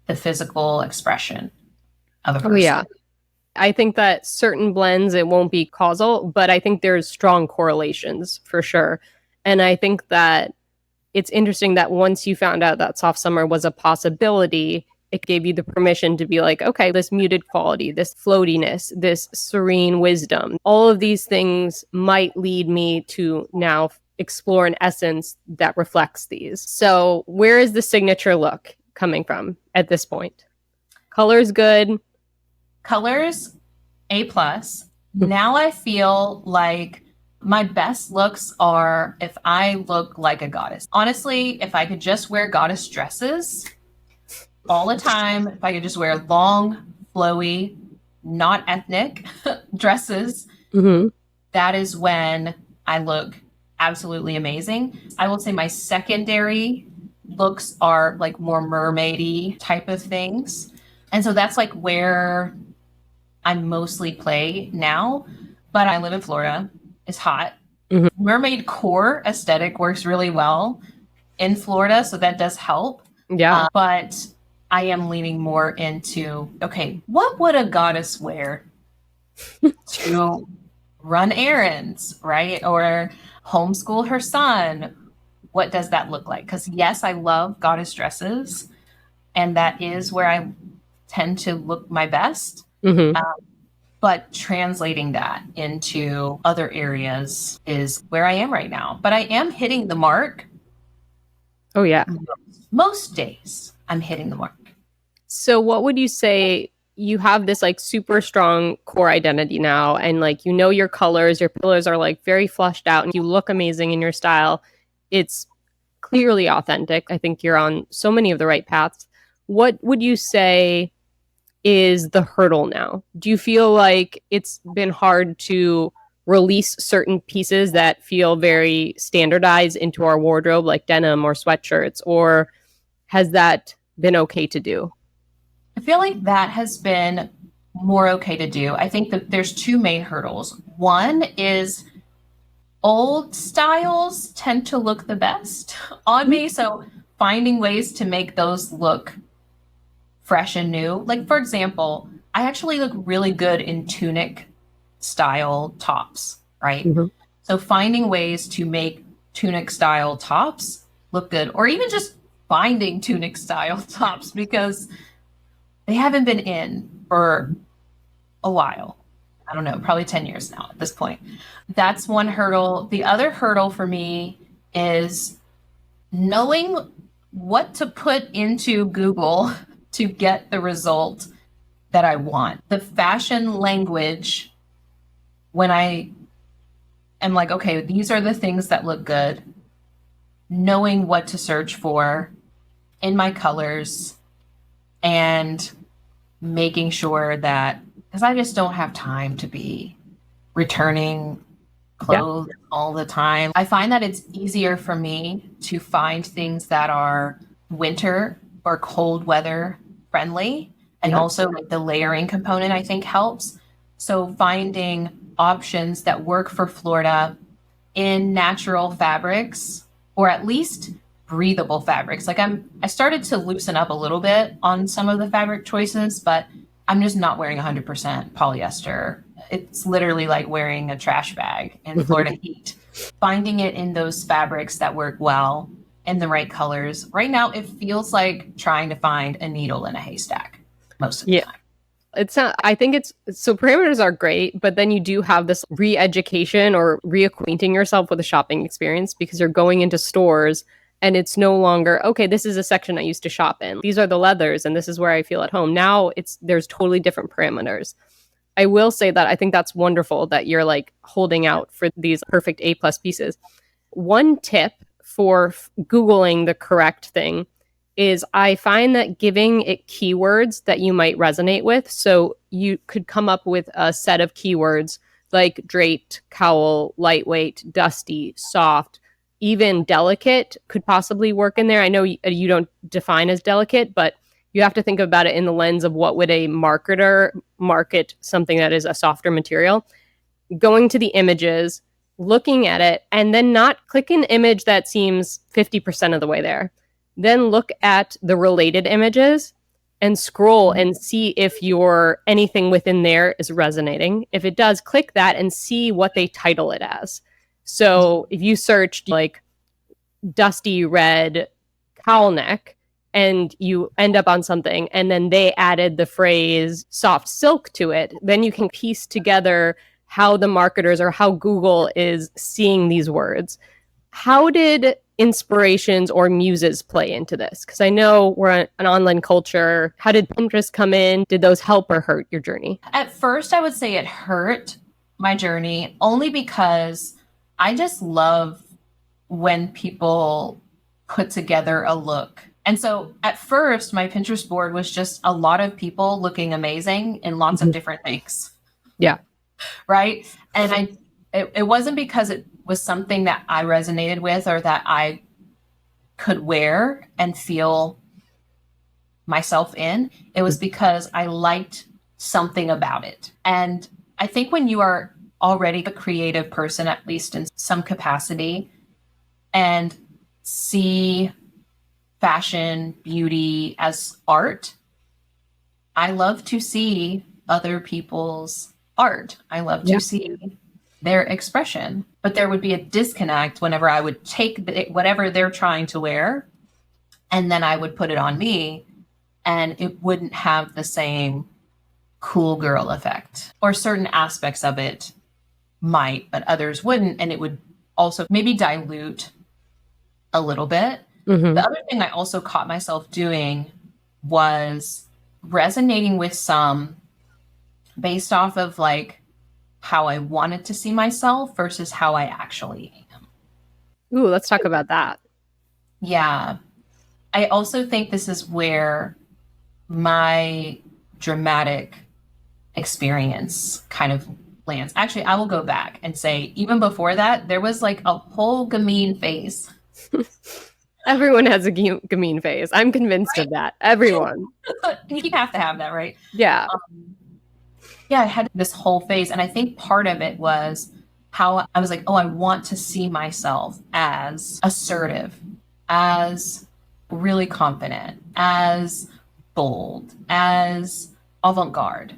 the physical expression of a person. Oh, yeah. I think that certain blends, it won't be causal, but I think there's strong correlations for sure. And I think that it's interesting that once you found out that soft summer was a possibility, it gave you the permission to be like, okay, this muted quality, this floatiness, this serene wisdom, all of these things might lead me to now explore an essence that reflects these. So where is the signature look coming from at this point? Color's good. Colors, A+. Now I feel like my best looks are if I look like a goddess. Honestly, if I could just wear goddess dresses all the time, if I could just wear long, flowy not ethnic dresses, Mm-hmm. that is when I look absolutely amazing. I will say my secondary looks are like more mermaidy type of things. And so that's like where I mostly play now. But I live in Florida. It's hot. Mhm. Mermaid core aesthetic works really well in Florida, so that does help. Yeah. But I am leaning more into, okay, what would a goddess wear to run errands, right? Or homeschool her son? What does that look like? Because yes, I love goddess dresses, and that is where I tend to look my best. Mm-hmm. But translating that into other areas is where I am right now. But I am hitting the mark. Oh, yeah. Most days I'm hitting the mark. So what would you say, you have this like super strong core identity now, and like, you know, your colors, your pillars are like very flushed out and you look amazing in your style. It's clearly authentic. I think you're on so many of the right paths. What would you say is the hurdle now? Do you feel like it's been hard to release certain pieces that feel very standardized into our wardrobe, like denim or sweatshirts, or has that been okay to do? I feel like that has been more okay to do. I think that there's two main hurdles. One is old styles tend to look the best on me. So finding ways to make those look fresh and new. Like, for example, I actually look really good in tunic style tops, right? Mhm. So finding ways to make tunic style tops look good, or even just finding tunic style tops, because they haven't been in for a while. I don't know, probably 10 years now at this point. That's one hurdle. The other hurdle for me is knowing what to put into Google to get the result that I want. The fashion language, when I am like, okay, these are the things that look good, knowing what to search for in my colors and making sure that, because I just don't have time to be returning clothes all the time. I find that it's easier for me to find things that are winter or cold weather friendly. And also like the layering component, I think, helps. So finding options that work for Florida in natural fabrics, or at least breathable fabrics. Like I started to loosen up a little bit on some of the fabric choices, but I'm just not wearing 100% polyester. It's literally like wearing a trash bag in Florida heat. Finding it in those fabrics that work well in the right colors. Right now, it feels like trying to find a needle in a haystack most of the time. It's not, I think it's, so parameters are great, but then you do have this re-education or reacquainting yourself with the shopping experience, because you're going into stores and it's no longer, okay, this is a section I used to shop in. These are the leathers and this is where I feel at home. Now there's totally different parameters. I will say that I think that's wonderful that you're like holding out for these perfect A+ pieces. One tip for Googling the correct thing is I find that giving it keywords that you might resonate with. So you could come up with a set of keywords like draped, cowl, lightweight, dusty, soft, even delicate could possibly work in there. I know you don't define as delicate, but you have to think about it in the lens of what would a marketer market something that is a softer material. Going to the images, looking at it, and then not click an image that seems 50% of the way there. Then look at the related images and scroll and see if anything within there is resonating. If it does, click that and see what they title it as. So if you searched like dusty red cowl neck and you end up on something and then they added the phrase soft silk to it, then you can piece together how the marketers or how Google is seeing these words. How did inspirations or muses play into this? Because I know we're an online culture. How did Pinterest come in? Did those help or hurt your journey? At first, I would say it hurt my journey, only because I just love when people put together a look And so at first, my Pinterest board was just a lot of people looking amazing in lots of different things. Yeah. Right. And it wasn't because it was something that I resonated with or that I could wear and feel myself in. It was because I liked something about it. And I think when you are already a creative person, at least in some capacity, and see fashion, beauty as art, I love to see other people's art. I love to see their expression. But there would be a disconnect whenever I would take whatever they're trying to wear and then I would put it on me, and it wouldn't have the same cool girl effect. Or certain aspects of it might, but others wouldn't. And it would also maybe dilute a little bit. The other thing I also caught myself doing was resonating with some based off of like how I wanted to see myself versus how I actually am. Ooh, let's talk about that. Yeah. I also think this is where my dramatic experience kind of lands. Actually, I will go back and say, even before that, there was like a whole gamine phase. Everyone has a gamine phase. I'm convinced of that. Everyone. You have to have that, right? Yeah. Yeah, I had this whole phase. And I think part of it was how I was like, oh, I want to see myself as assertive, as really confident, as bold, as avant-garde,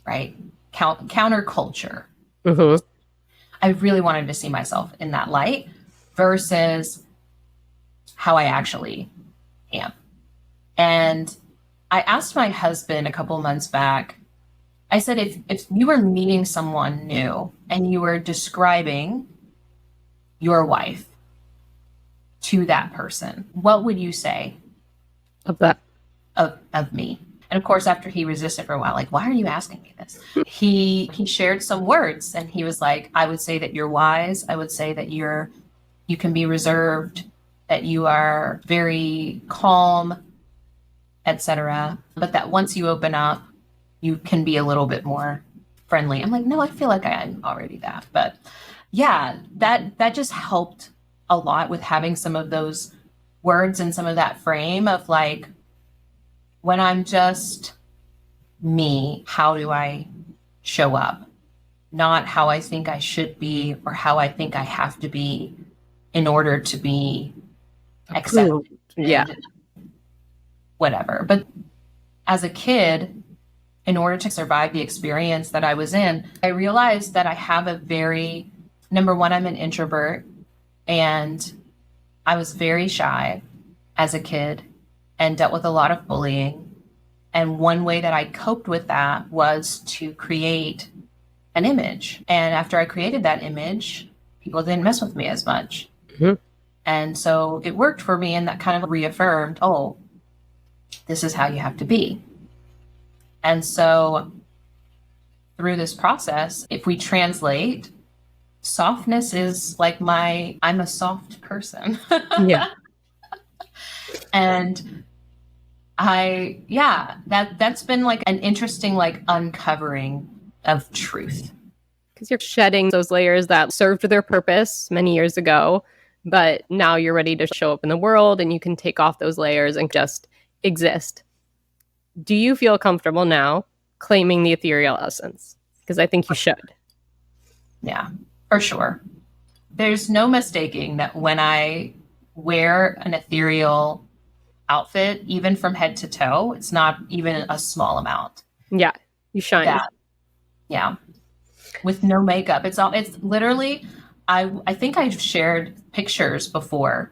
right? Counterculture. I really wanted to see myself in that light versus how I actually am. And I asked my husband a couple months back, I said, if you were meeting someone new and you were describing your wife to that person, what would you say Of that. of me? And of course, after he resisted for a while, like, why are you asking me this? He shared some words and he was like, I would say that you're wise. I would say that you can be reserved, that you are very calm, etc. But that once you open up, you can be a little bit more friendly. I'm like, no, I feel like I'm already that. But yeah, that just helped a lot with having some of those words and some of that frame of like, when I'm just me, how do I show up? Not how I think I should be or how I think I have to be in order to be accepted. Yeah. Whatever. But as a kid, in order to survive the experience that I was in, I realized that I have number one, I'm an introvert, and I was very shy as a kid and dealt with a lot of bullying. And one way that I coped with that was to create an image. And after I created that image, people didn't mess with me as much. And so it worked for me, and that kind of reaffirmed, oh, this is how you have to be. And so through this process, if we translate, softness is like I'm a soft person. Yeah. And that's been like an interesting like uncovering of truth. Because you're shedding those layers that served their purpose many years ago, but now you're ready to show up in the world and you can take off those layers and just exist. Do you feel comfortable now claiming the ethereal essence? Because I think you should. Yeah, for sure. There's no mistaking that when I wear an ethereal outfit, even from head to toe, it's not even a small amount. Yeah, you shine. Yeah. With no makeup. It's literally, I think I've shared pictures before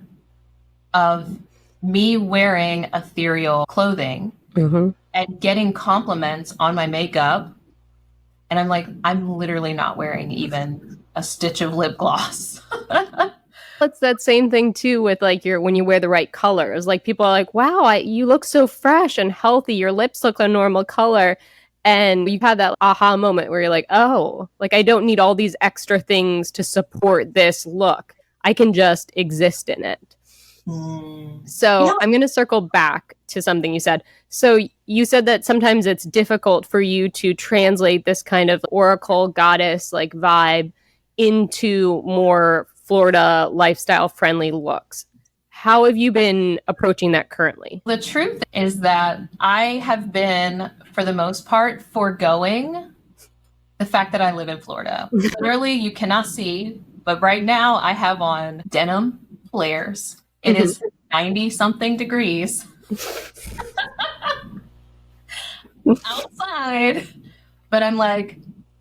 of me wearing ethereal clothing and getting compliments on my makeup. And I'm like, I'm literally not wearing even a stitch of lip gloss. It's that same thing too with like when you wear the right colors. Like people are like, wow, you look so fresh and healthy. Your lips look a normal color. And you've had that aha moment where you're like, oh, like I don't need all these extra things to support this look. I can just exist in it. So Yeah. I'm going to circle back to something you said. So you said that sometimes it's difficult for you to translate this kind of oracle goddess like vibe into more Florida lifestyle friendly looks. How have you been approaching that currently? The truth is that I have been, for the most part, foregoing the fact that I live in Florida. Literally, you cannot see, but right now I have on denim flares. It is 90 something degrees outside, but I'm like,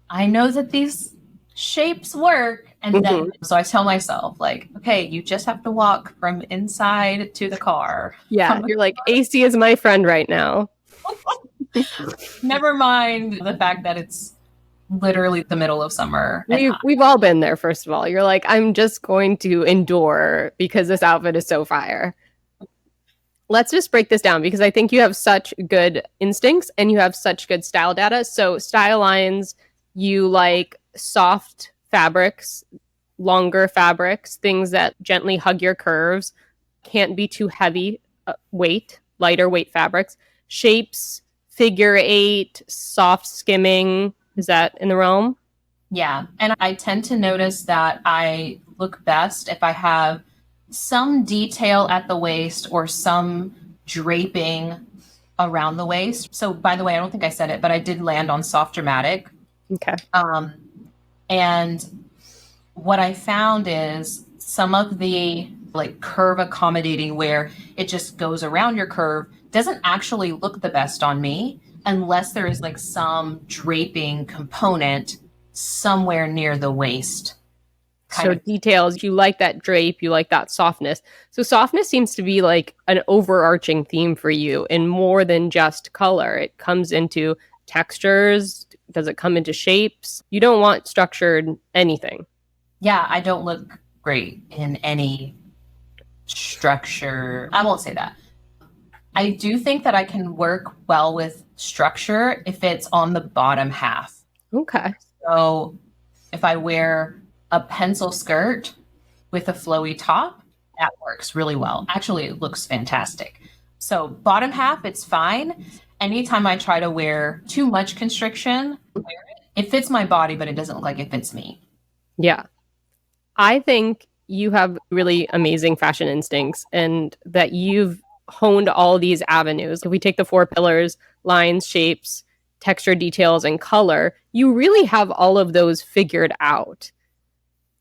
I know that these shapes work. And then, so I tell myself, like, okay, you just have to walk from inside to the car. Yeah, you're like, AC is my friend right now. Never mind the fact that it's literally the middle of summer. We've all been there, first of all. You're like, I'm just going to endure because this outfit is so fire. Let's just break this down because I think you have such good instincts and you have such good style data. So style lines, you like soft fabrics, longer fabrics, things that gently hug your curves, can't be too heavy weight, lighter weight fabrics, shapes, figure eight, soft skimming. Is that in the realm? Yeah. And I tend to notice that I look best if I have some detail at the waist or some draping around the waist. So, by the way, I don't think I said it, but I did land on soft dramatic. Okay. And what I found is some of the like curve accommodating where it just goes around your curve doesn't actually look the best on me unless there is like some draping component somewhere near the waist. So details, you like that drape, you like that softness. So softness seems to be like an overarching theme for you in more than just color. It comes into textures. Does it come into shapes? You don't want structured anything. Yeah, I don't look great in any structure. I won't say that. I do think that I can work well with structure if it's on the bottom half. Okay. So if I wear a pencil skirt with a flowy top, that works really well. Actually, it looks fantastic. So bottom half, it's fine. Anytime I try to wear too much constriction, it fits my body, but it doesn't look like it fits me. Yeah. I think you have really amazing fashion instincts and that you've honed all these avenues. If we take the 4 pillars, lines, shapes, texture, details, and color, you really have all of those figured out.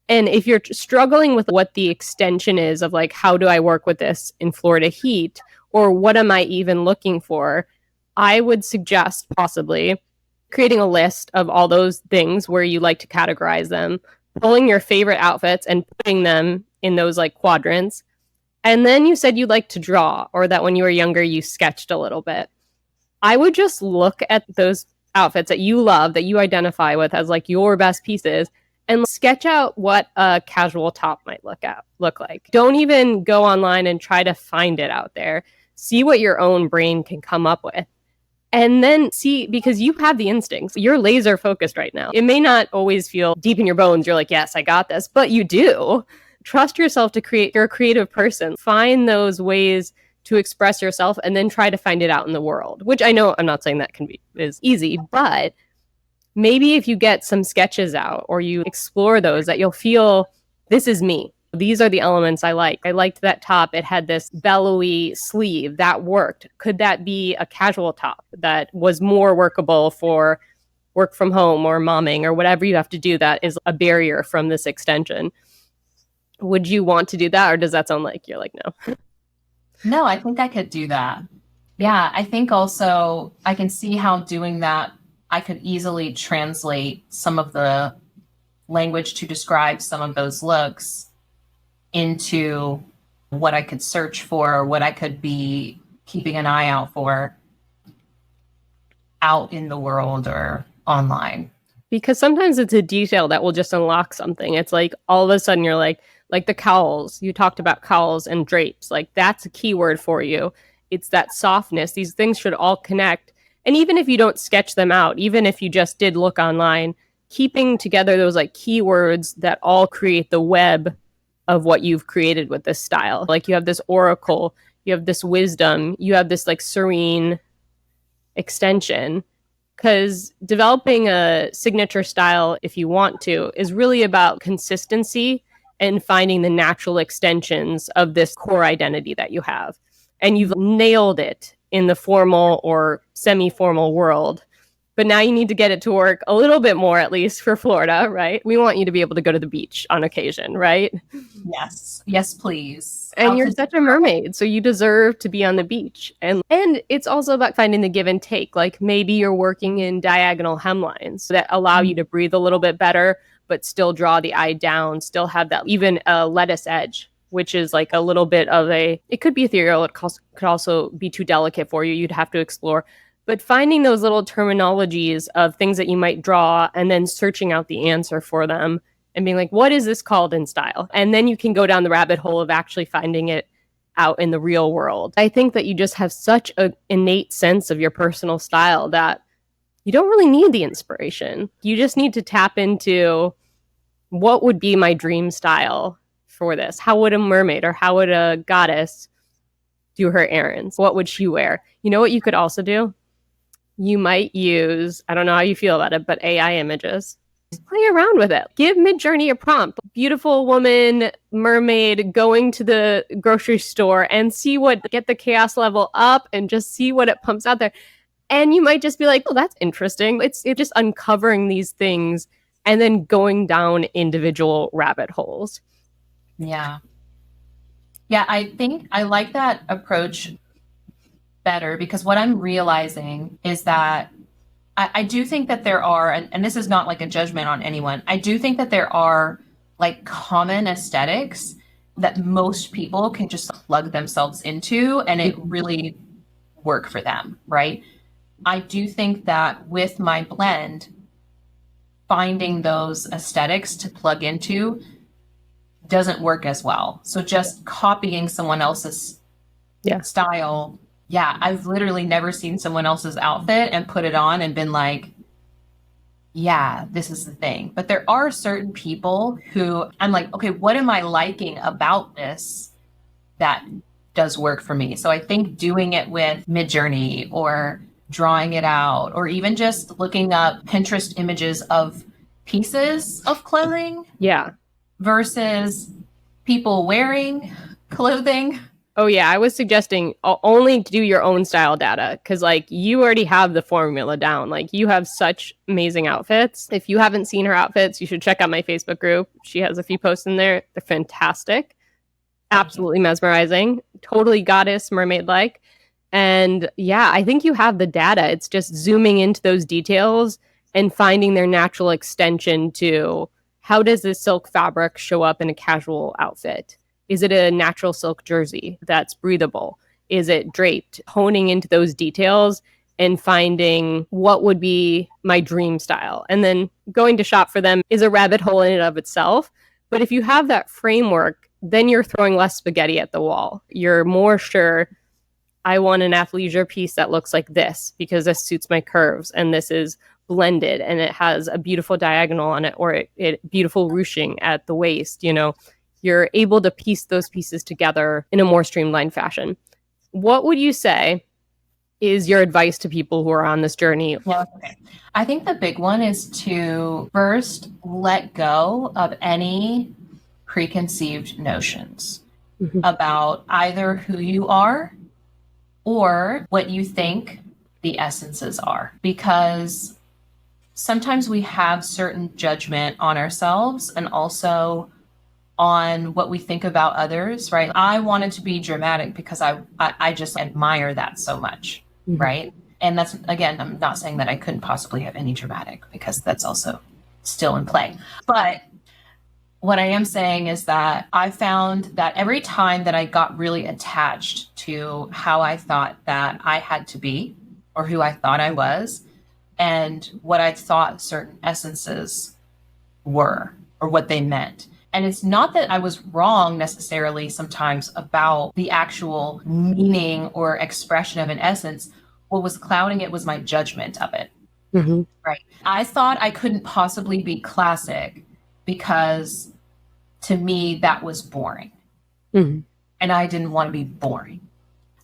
And if you're struggling with what the extension is of like, how do I work with this in Florida heat? Or what am I even looking for? I would suggest possibly creating a list of all those things where you like to categorize them, pulling your favorite outfits and putting them in those like quadrants. And then you said you like to draw, or that when you were younger, you sketched a little bit. I would just look at those outfits that you love, that you identify with as like your best pieces, and sketch out what a casual top might look like. Don't even go online and try to find it out there. See what your own brain can come up with. And then see, because you have the instincts, you're laser focused right now. It may not always feel deep in your bones. You're like, yes, I got this, but you do. Trust yourself to create. You're a creative person. Find those ways to express yourself and then try to find it out in the world, which I know I'm not saying that is easy, but maybe if you get some sketches out or you explore those, that you'll feel this is me. These are the elements I like. I liked that top. It had this bellowy sleeve that worked. Could that be a casual top that was more workable for work from home or momming or whatever you have to do that is a barrier from this extension? Would you want to do that? Or does that sound like you're like, no? No, I think I could do that. Yeah, I think also I can see how doing that, I could easily translate some of the language to describe some of those looks into what I could search for or what I could be keeping an eye out for out in the world or online. Because sometimes it's a detail that will just unlock something. It's like all of a sudden you're like the cowls. You talked about cowls and drapes. Like that's a keyword for you. It's that softness. These things should all connect. And even if you don't sketch them out, even if you just did look online, keeping together those like keywords that all create the web of what you've created with this style. Like you have this oracle, you have this wisdom, you have this like serene extension. Because developing a signature style, if you want to, is really about consistency and finding the natural extensions of this core identity that you have. And you've nailed it in the formal or semi-formal world. But now you need to get it to work a little bit more, at least for Florida, right? We want you to be able to go to the beach on occasion, right? Yes. Yes, please. And you're such a mermaid, so you deserve to be on the beach. And it's also about finding the give and take. Like maybe you're working in diagonal hemlines that allow you to breathe a little bit better, but still draw the eye down, still have that even a lettuce edge, which is like a little bit of it could be ethereal. It could also be too delicate for you. You'd have to explore. But finding those little terminologies of things that you might draw and then searching out the answer for them and being like, what is this called in style? And then you can go down the rabbit hole of actually finding it out in the real world. I think that you just have such an innate sense of your personal style that you don't really need the inspiration. You just need to tap into what would be my dream style for this? How would a mermaid or how would a goddess do her errands? What would she wear? You know what you could also do? You might use, I don't know how you feel about it, but AI images. Just play around with it. Give Midjourney a prompt. Beautiful woman, mermaid, going to the grocery store and get the chaos level up and just see what it pumps out there. And you might just be like, oh, that's interesting. It's just uncovering these things and then going down individual rabbit holes. Yeah. Yeah, I think I like that approach better because what I'm realizing is that I do think that there are, and this is not like a judgment on anyone, I do think that there are like common aesthetics that most people can just plug themselves into and it really work for them, right? I do think that with my blend, finding those aesthetics to plug into doesn't work as well. So just copying someone else's style. Yeah, I've literally never seen someone else's outfit and put it on and been like, yeah, this is the thing. But there are certain people who I'm like, okay, what am I liking about this that does work for me? So I think doing it with Midjourney or drawing it out or even just looking up Pinterest images of pieces of clothing. Yeah. Versus people wearing clothing. Oh, yeah. I was suggesting only do your own style data because, like, you already have the formula down. Like, you have such amazing outfits. If you haven't seen her outfits, you should check out my Facebook group. She has a few posts in there. They're fantastic. Absolutely mesmerizing. Totally goddess, mermaid-like. And, yeah, I think you have the data. It's just zooming into those details and finding their natural extension to how does this silk fabric show up in a casual outfit? Is it a natural silk jersey that's breathable? Is it draped? Honing into those details and finding what would be my dream style. And then going to shop for them is a rabbit hole in and of itself. But if you have that framework, then you're throwing less spaghetti at the wall. You're more sure, I want an athleisure piece that looks like this because this suits my curves and this is blended and it has a beautiful diagonal on it or it beautiful ruching at the waist. You know, you're able to piece those pieces together in a more streamlined fashion. What would you say is your advice to people who are on this journey? Yeah, okay. I think the big one is to first let go of any preconceived notions about either who you are or what you think the essences are, because sometimes we have certain judgment on ourselves and also on what we think about others, right? I wanted to be dramatic because I just admire that so much, right? And that's, again, I'm not saying that I couldn't possibly have any dramatic because that's also still in play. But what I am saying is that I found that every time that I got really attached to how I thought that I had to be or who I thought I was and what I thought certain essences were or what they meant. And it's not that I was wrong necessarily sometimes about the actual meaning or expression of an essence. What was clouding it was my judgment of it. Right. I thought I couldn't possibly be classic because to me, that was boring. Mhm. And I didn't want to be boring.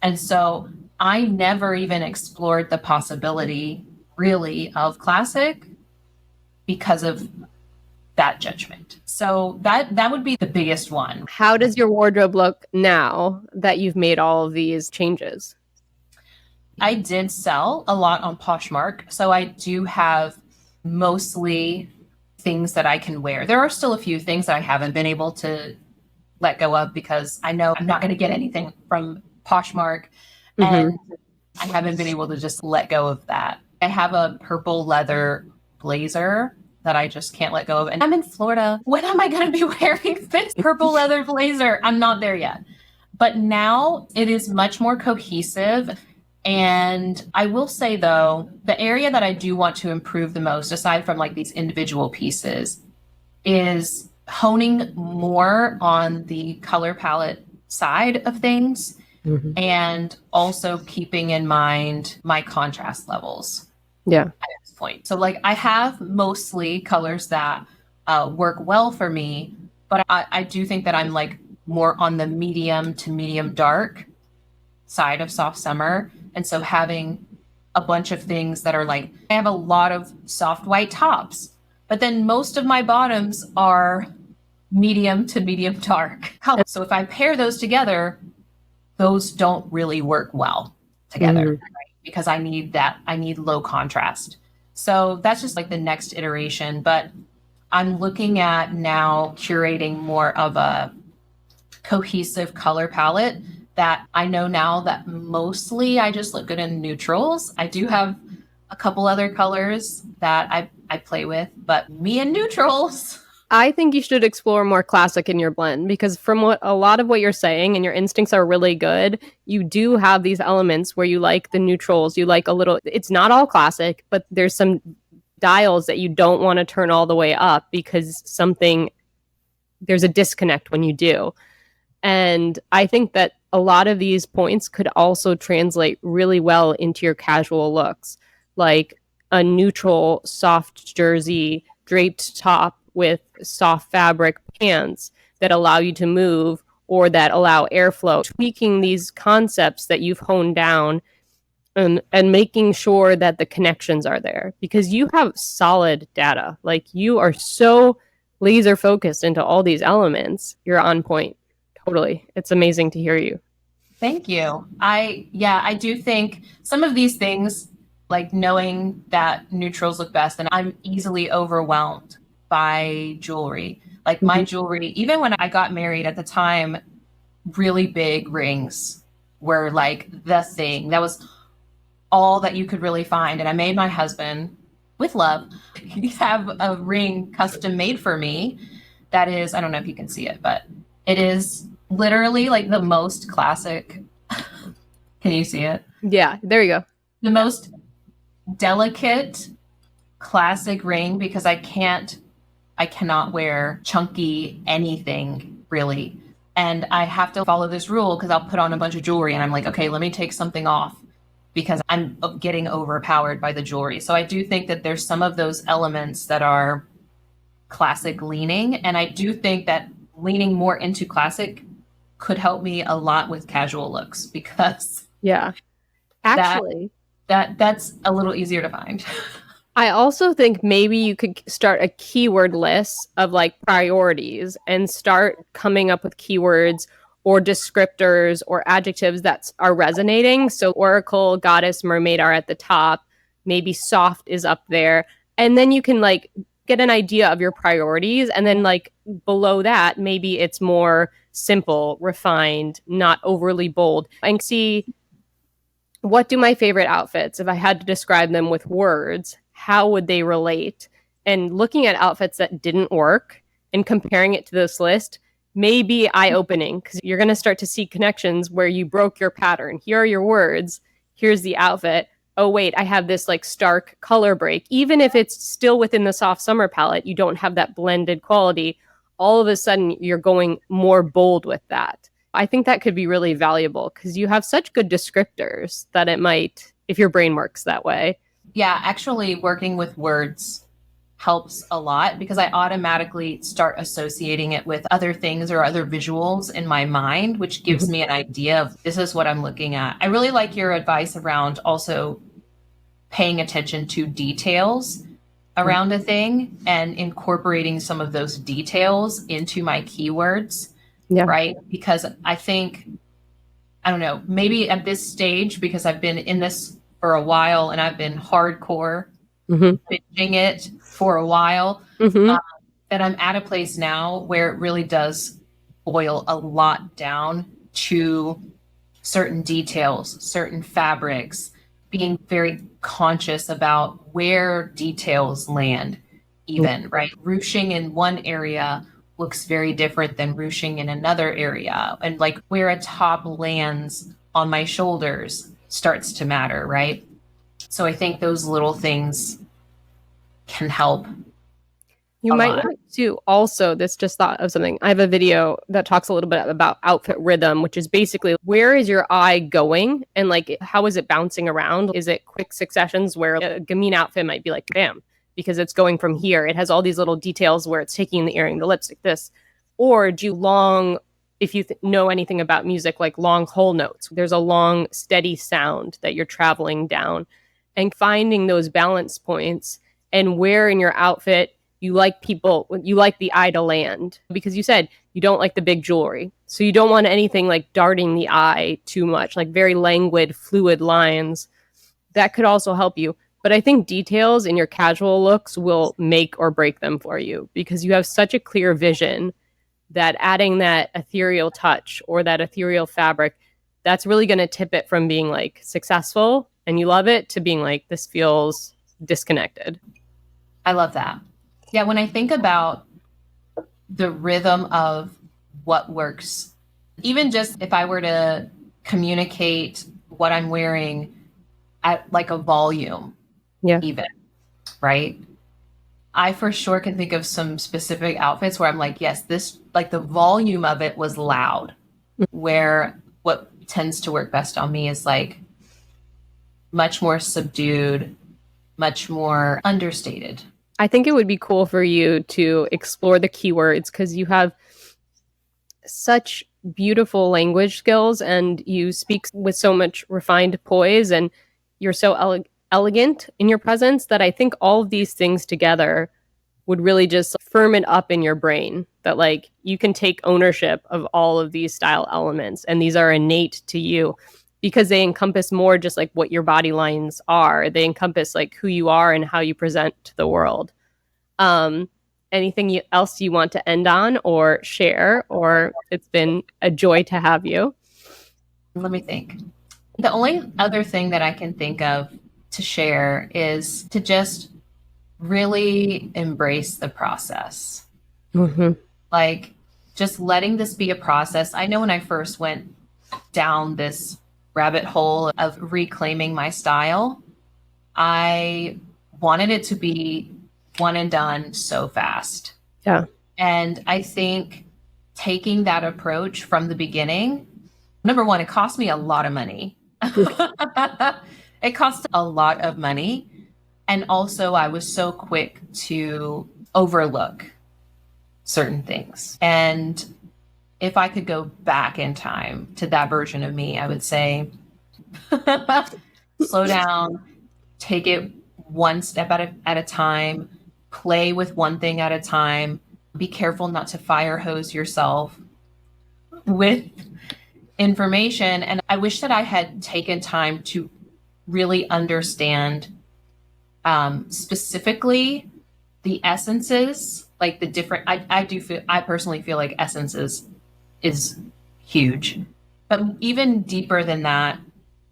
And so I never even explored the possibility really of classic because of that judgment. So that would be the biggest one. How does your wardrobe look now that you've made all of these changes? I did sell a lot on Poshmark, so I do have mostly things that I can wear. There are still a few things that I haven't been able to let go of because I know I'm not going to get anything from Poshmark, and I haven't been able to just let go of that. I have a purple leather blazer that I just can't let go of. And I'm in Florida. When am I going to be wearing this purple leather blazer? I'm not there yet. But now it is much more cohesive. And I will say, though, the area that I do want to improve the most, aside from like these individual pieces, is honing more on the color palette side of things and also keeping in mind my contrast levels. Yeah. At this point. So like I have mostly colors that work well for me, but I do think that I'm like more on the medium to medium dark side of soft summer. And so having a bunch of things that are like, I have a lot of soft white tops, but then most of my bottoms are medium to medium dark color. So if I pair those together, those don't really work well together, right? Because I need low contrast. So that's just like the next iteration. But I'm looking at now curating more of a cohesive color palette that I know now that mostly I just look good in neutrals. I do have a couple other colors that I play with, but me and neutrals. I think you should explore more classic in your blend because from what a lot of what you're saying and your instincts are really good, you do have these elements where you like the neutrals, you like a little, it's not all classic, but there's some dials that you don't want to turn all the way up because there's a disconnect when you do. And I think that a lot of these points could also translate really well into your casual looks, like a neutral soft jersey draped top with soft fabric pants that allow you to move or that allow airflow, tweaking these concepts that you've honed down and making sure that the connections are there because you have solid data. Like you are so laser focused into all these elements. You're on point. Totally. It's amazing to hear you. Thank you. I do think some of these things, like knowing that neutrals look best, and I'm easily overwhelmed by jewelry. Like my jewelry, even when I got married at the time, really big rings were like the thing. That was all that you could really find. And I made my husband, with love, have a ring custom made for me that is, I don't know if you can see it, but it is literally like the most classic. Can you see it? Yeah, there you go. The most delicate classic ring because I cannot wear chunky anything really. And I have to follow this rule because I'll put on a bunch of jewelry and I'm like, okay, let me take something off because I'm getting overpowered by the jewelry. So I do think that there's some of those elements that are classic leaning. And I do think that leaning more into classic could help me a lot with casual looks because yeah, actually that's a little easier to find. I also think maybe you could start a keyword list of like priorities and start coming up with keywords or descriptors or adjectives that are resonating. So oracle, goddess, mermaid are at the top. Maybe soft is up there. And then you can like get an idea of your priorities. And then like below that, maybe it's more simple, refined, not overly bold. And see, what do my favorite outfits, if I had to describe them with words, how would they relate? And looking at outfits that didn't work and comparing it to this list may be eye-opening because you're going to start to see connections where you broke your pattern. Here are your words. Here's the outfit. Oh, wait, I have this like stark color break. Even if it's still within the soft summer palette, you don't have that blended quality. All of a sudden, you're going more bold with that. I think that could be really valuable because you have such good descriptors that it might, if your brain works that way. Yeah, actually working with words helps a lot because I automatically start associating it with other things or other visuals in my mind, which gives me an idea of this is what I'm looking at. I really like your advice around also paying attention to details around a thing and incorporating some of those details into my keywords, right? Because I think, I don't know, maybe at this stage, because I've been in this for a while and I've been hardcore binging it for a while, that I'm at a place now where it really does boil a lot down to certain details, certain fabrics, being very conscious about where details land, even, right? Ruching in one area looks very different than ruching in another area. And like where a top lands on my shoulders starts to matter, right? So I think those little things can help. You might want to also, this just thought of something. I have a video that talks a little bit about outfit rhythm, which is basically where is your eye going and like how is it bouncing around? Is it quick successions where a gamine outfit might be like bam, because it's going from here. It has all these little details where it's taking the earring, the lipstick, this. Or do you long, if you know anything about music, like long whole notes. There's a long steady sound that you're traveling down and finding those balance points and where in your outfit you like the eye to land, because you said you don't like the big jewelry. So you don't want anything like darting the eye too much, like very languid, fluid lines. That could also help you. But I think details in your casual looks will make or break them for you because you have such a clear vision that adding that ethereal touch or that ethereal fabric, that's really going to tip it from being like successful and you love it to being like, this feels disconnected. I love that. Yeah, when I think about the rhythm of what works, even just if I were to communicate what I'm wearing at like a volume, even, right? I for sure can think of some specific outfits where I'm like, yes, this, like the volume of it was loud, where what tends to work best on me is like much more subdued, much more understated. I think it would be cool for you to explore the keywords because you have such beautiful language skills and you speak with so much refined poise and you're so elegant in your presence that I think all of these things together would really just firm it up in your brain that like you can take ownership of all of these style elements and these are innate to you because they encompass more just like what your body lines are. They encompass like who you are and how you present to the world. Anything else you want to end on or share, or it's been a joy to have you? Let me think. The only other thing that I can think of to share is to just really embrace the process. Like just letting this be a process. I know when I first went down this rabbit hole of reclaiming my style, I wanted it to be one and done so fast. Yeah. And I think taking that approach from the beginning, number one, it cost me a lot of money. It cost a lot of money. And also I was so quick to overlook certain things. And if I could go back in time to that version of me, I would say, slow down, take it one step at a time, play with one thing at a time, be careful not to fire hose yourself with information. And I wish that I had taken time to really understand specifically the essences, like the different, I personally feel like essences is huge, but even deeper than that,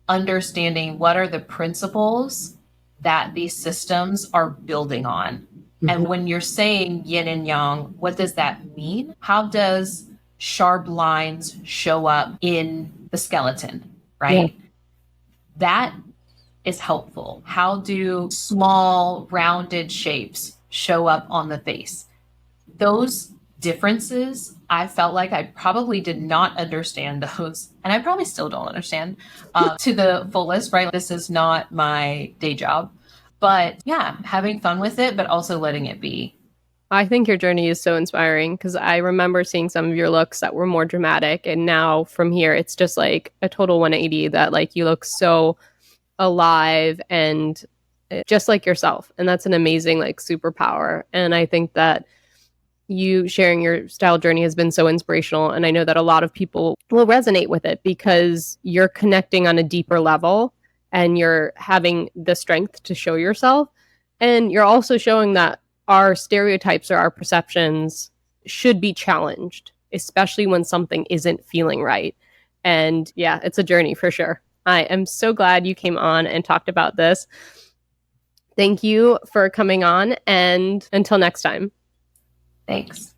understanding what are the principles that these systems are building on. And when you're saying yin and yang, what does that mean? How does sharp lines show up in the skeleton, right? Yeah. That is helpful. How do small rounded shapes show up on the face? Those differences, I felt like I probably did not understand those, and I probably still don't understand to the fullest, right? This is not my day job, But yeah, having fun with it, but also letting it be. I think your journey is so inspiring because I remember seeing some of your looks that were more dramatic. And now from here, it's just like a total 180 that like you look so alive and just like yourself. And that's an amazing like superpower. And I think that you sharing your style journey has been so inspirational. And I know that a lot of people will resonate with it because you're connecting on a deeper level and you're having the strength to show yourself. And you're also showing that our stereotypes or our perceptions should be challenged, especially when something isn't feeling right. And yeah, it's a journey for sure. I am so glad you came on and talked about this. Thank you for coming on, and until next time. Thanks.